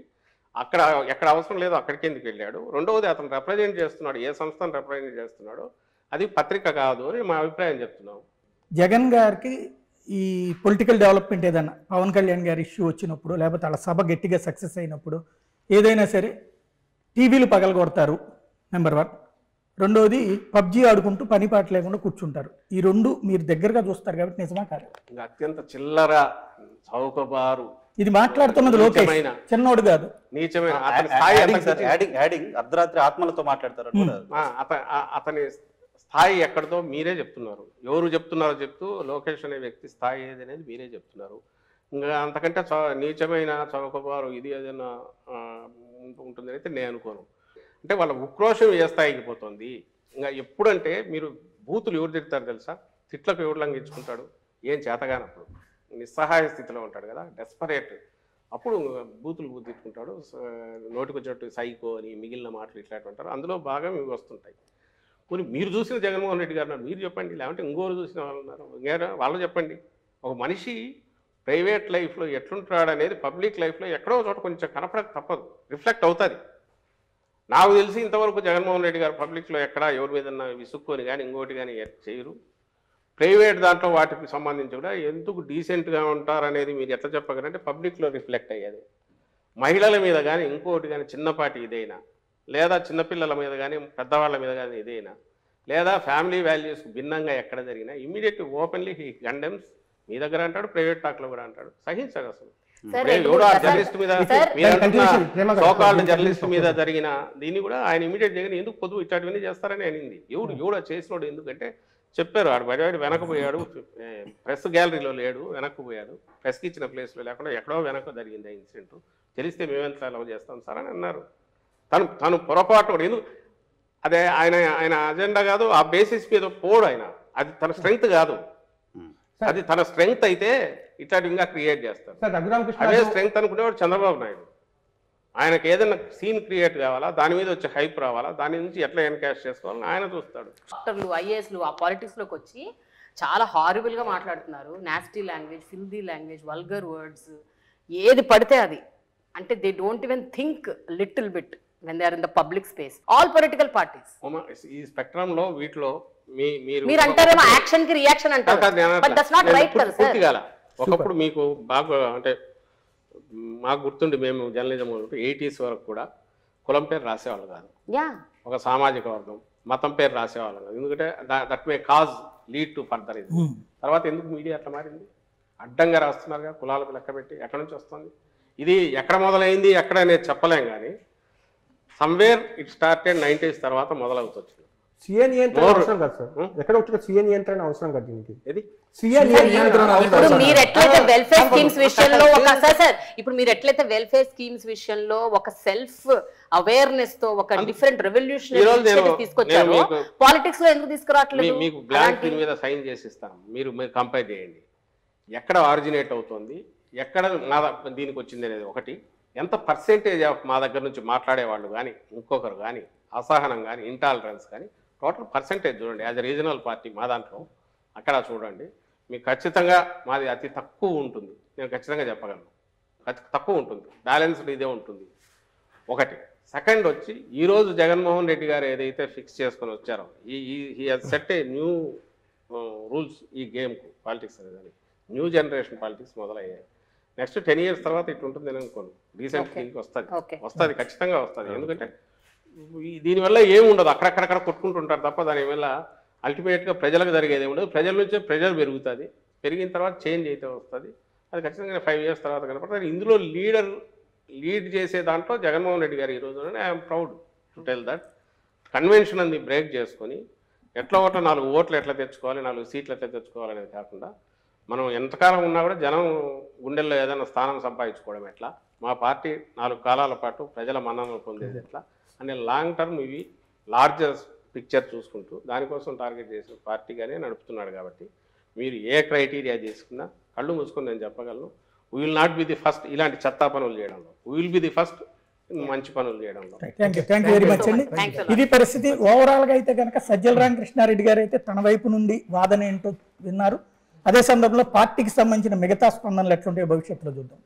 అక్కడ ఎక్కడ అవసరం లేదో అక్కడికి ఎందుకు వెళ్ళాడు. రెండవది, అతను రిప్రజెంట్ చేస్తున్నాడు, ఏ సంస్థను రిప్రజెంట్ చేస్తున్నాడో అది పత్రిక కాదు అని మా అభిప్రాయం చెప్తున్నాం. జగన్ గారికి ఈ పొలిటికల్ డెవలప్మెంట్ ఏదన్నా పవన్ కళ్యాణ్ గారి ఇష్యూ వచ్చినప్పుడు, లేకపోతే వాళ్ళ సభ గట్టిగా సక్సెస్ అయినప్పుడు ఏదైనా సరే టీవీలు పగలగొడతారు నెంబర్ 1. రెండోది పబ్జీ ఆడుకుంటూ పని పాట లేకుండా కూర్చుంటారు. ఈ 2 మీరు దగ్గరగా చూస్తారు కాబట్టి నిజమా కాదు? అత్యంత చిల్లర చౌకబారు ఇది మాట్లాడుతున్నది లోకేష్, చిన్నోడు కాదు, నీచమైన అర్ధరాత్రి ఆత్మలతో మాట్లాడతారు. అతని స్థాయి ఎక్కడితో మీరే చెప్తున్నారు. ఎవరు చెప్తున్నారో చెప్తూ లోకేష్ అనే వ్యక్తి స్థాయి ఏది అనేది మీరే చెప్తున్నారు. ఇంకా అంతకంటే నీచమైన చౌకబారు ఇది ఏదైనా ఉంటుందని అయితే నేను అనుకోను. అంటే వాళ్ళ ఉక్రోషం ఏ స్థాయికి పోతుంది. ఇంకా ఎప్పుడంటే మీరు బూతులు ఎవరు తిడతారు తెలుసా? తిట్లకు ఎవరు లంఘించుకుంటాడు? ఏం చేతగానప్పుడు నిస్సహాయ స్థితిలో ఉంటాడు కదా, డెస్పరేట్, అప్పుడు బూతులు తిట్టుకుంటాడు. నోటికి వచ్చేట్టు సైకో అని మిగిలిన మాటలు ఇట్లాంటి అంటారు. అందులో బాగా మీకు వస్తుంటాయి. కొన్ని మీరు చూసిన జగన్మోహన్ రెడ్డి గారు మీరు చెప్పండి, లేకుంటే ఇంకోరు చూసిన వాళ్ళు ఉన్నారు, ఇంకేరా వాళ్ళు చెప్పండి. ఒక మనిషి ప్రైవేట్ లైఫ్లో ఎట్లుంటాడు అనేది పబ్లిక్ లైఫ్లో ఎక్కడో చోట కొంచెం కనపడక తప్పదు, రిఫ్లెక్ట్ అవుతుంది. నాకు తెలిసి ఇంతవరకు జగన్మోహన్ రెడ్డి గారు పబ్లిక్లో ఎక్కడా ఎవరి మీద విసుక్కొని కానీ ఇంకోటి కానీ చేయరు. ప్రైవేట్ దాంట్లో వాటికి సంబంధించి కూడా ఎందుకు డీసెంట్గా ఉంటారనేది మీరు ఎట్లా చెప్పగలంటే పబ్లిక్లో రిఫ్లెక్ట్ అయ్యేది. మహిళల మీద కానీ ఇంకోటి కానీ చిన్నపాటి ఇదైనా, లేదా చిన్నపిల్లల మీద కానీ పెద్దవాళ్ళ మీద కానీ ఇదైనా, లేదా ఫ్యామిలీ వాల్యూస్ భిన్నంగా ఎక్కడ జరిగినా ఇమ్మీడియట్ ఓపెన్లీ హీ కండెమ్స్. మీ దగ్గర అంటాడు, ప్రైవేట్ టాక్లో కూడా అంటాడు. సహించదు అసలు. జర్నలిస్ట్ మీద సోకాల్డ్ జర్నలిస్ట్ మీద జరిగిన దీన్ని కూడా ఆయన ఇమీడియట్ దగ్గర ఎందుకు పొద్దు ఇట్లాంటివన్నీ చేస్తారని అనింది. ఎవడు చేసినోడు ఎందుకంటే చెప్పారు, ఆడు బయట వెనకపోయాడు, ప్రెస్ గ్యాలరీలో లేడు, వెనక్కిపోయాడు, ప్రెస్కి ఇచ్చిన ప్లేస్లో లేకుండా ఎక్కడో వెనక జరిగింది ఆ ఇన్సిడెంట్, తెలిస్తే మేమెంత అలవ్ చేస్తాం సార్ అని అన్నారు. తను పొరపాటు ఎందుకు అదే ఆయన అజెండా కాదు, ఆ బేసిస్ మీద పోడు ఆయన, అది తన స్ట్రెంగ్త్ కాదు. అది తన స్ట్రెంగ్త్ అయితే ఇట్లాంటి ఇంకా క్రియేట్ చేస్తారు. అదే స్ట్రెంగ్త్ అనుకునేవాడు చంద్రబాబు నాయుడు. ఆయనకు ఏదైనా సీన్ క్రియేట్ కావాలా, దాని మీద వచ్చే హైప్ రావాలా, దాని నుంచి ఎట్లా ఎన్కాష్ చేసుకోవాలని ఆయన చూస్తాడు. డాక్టర్లు ఐఏఎస్లు ఆ పాలిటిక్స్లోకి వచ్చి చాలా హారిబుల్గా మాట్లాడుతున్నారు. Nasty language, filthy language, vulgar words, ఏది పడితే అది. అంటే they don't even think little bit when they are in the public space. All political parties. ఈ స్పెక్ట్రంలో వీటిలో మీరు అంటారేమో యాక్షన్ కి రియాక్షన్ అంటారు, బట్ దట్స్ నాట్ రైట్ కదా సార్. ఒకప్పుడు మీకు బాగా అంటే మాకు గుర్తుండి మేము జర్నలిజం 80s వరకు కూడా కులం పేరు రాసేవాళ్ళు కాదు, ఒక సామాజిక వర్గం మతం పేరు రాసేవాళ్ళు కాదు. ఎందుకంటే that may cause lead to further ఇది. తర్వాత ఎందుకు మీడియా అట్లా మారింది? అడ్డంగా రాస్తున్నారుగా కులాలకు లెక్క పెట్టి. ఎక్కడి నుంచి వస్తుంది ఇది? ఎక్కడ మొదలైంది ఎక్కడ అనేది చెప్పలేం, కానీ సమ్వేర్ ఇట్ స్టార్టెడ్ 90s తర్వాత మొదలవుతుంది. సీఏ నియంత్రణ అవసరం కదా సార్, ఎక్కడ వచ్చిన సీఏ నియంత్రణ అవసరం కదా దీనికి. ఇది ఇప్పుడు మీరు ఎట్లయితే వెల్ఫేర్ స్కీమ్స్ విషయంలో ఇప్పుడు మీరు ఎట్లయితే వెల్ఫేర్ స్కీమ్స్ విషయంలో ఒక సెల్ఫ్ అవేర్నెస్ తో ఒక డిఫరెంట్ రెవల్యూషనరీ తీసుకొచ్చారు, పాలిటిక్స్ లో ఎందుకు తీసుకురావట్లేదు? మీకు బ్లాంక్ దీని మీద సైన్ చేసి ఇస్తాం, మీరు కంపేర్ చేయండి ఎక్కడ ఆరిజినేట్ అవుతుంది, ఎక్కడ దీనికి వచ్చింది అనేది ఒకటి. ఎంత పర్సెంటేజ్ ఆఫ్ మా దగ్గర నుంచి మాట్లాడేవాళ్ళు కానీ ఇంకొకరు కానీ అసహనం కానీ ఇంటాలరెన్స్ కానీ టోటల్ పర్సెంటేజ్ చూడండి. యాజ్ ఎ రీజనల్ పార్టీ మా దాంట్లో అక్కడ చూడండి, మీకు ఖచ్చితంగా మాది అతి తక్కువ ఉంటుంది, నేను ఖచ్చితంగా చెప్పగలను. తక్కువ ఉంటుంది, బ్యాలెన్స్డ్ ఇదే ఉంటుంది ఒకటి. సెకండ్ వచ్చి ఈరోజు జగన్మోహన్ రెడ్డి గారు ఏదైతే ఫిక్స్ చేసుకొని వచ్చారో ఈ సెట్ ఏ న్యూ రూల్స్ ఈ గేమ్కు, పాలిటిక్స్ అనేది న్యూ జనరేషన్ పాలిటిక్స్ మొదలయ్యాయి. నెక్స్ట్ 10 years తర్వాత ఇటు ఉంటుంది నేను అనుకోను, రీసెంట్ దీనికి వస్తుంది ఖచ్చితంగా వస్తుంది. ఎందుకంటే దీనివల్ల ఏమి ఉండదు, అక్కడక్కడక్కడ కొట్టుకుంటుంటారు తప్ప దానివల్ల అల్టిమేట్గా ప్రజలకు జరిగేది ఉండదు. ప్రజల నుంచే ప్రెజర్ పెరుగుతుంది, పెరిగిన తర్వాత చేంజ్ అయితే వస్తుంది. అది ఖచ్చితంగా 5 years తర్వాత కనపడుతుంది. ఇందులో లీడ్ చేసే దాంట్లో జగన్మోహన్ రెడ్డి గారు ఈరోజు I'm proud to tell that convention అనేది బ్రేక్ చేసుకొని ఎట్లా ఒకటో 4 ఓట్లు ఎట్లా తెచ్చుకోవాలి, 4 సీట్లు ఎట్లా తెచ్చుకోవాలనేది కాకుండా మనం ఎంతకాలం ఉన్నా కూడా జనం గుండెల్లో ఏదైనా స్థానం సంపాదించుకోవడం ఎట్లా, మా పార్టీ 4 కాలాల పాటు ప్రజల మన్ననలు పొందేది ఎట్లా అనే లాంగ్ టర్మ్ ఇవి లార్జర్ పిక్చర్ చూసుకుంటూ దానికోసం టార్గెట్ చేసిన పార్టీగానే నడుపుతున్నాడు. కాబట్టి మీరు ఏ క్రైటీరియా చేసుకున్నా కళ్ళు మూసుకొని నేను చెప్పగలను, we will not be the first ఇలాంటి చెత్తా పనులు చేయడంలో, we will be the first మంచి పనులు చేయడంలో. థ్యాంక్ యూ వెరీ మచ్ అండి. ఇది పరిస్థితి. ఓవరాల్ గా అయితే కనుక సజ్జల రామకృష్ణారెడ్డి గారు అయితే తన వైపు నుండి వాదన ఏంటో విన్నారు. అదే సందర్భంలో పార్టీకి సంబంధించిన మిగతా స్పందనలు ఎట్లుంటాయో భవిష్యత్తులో చూద్దాం.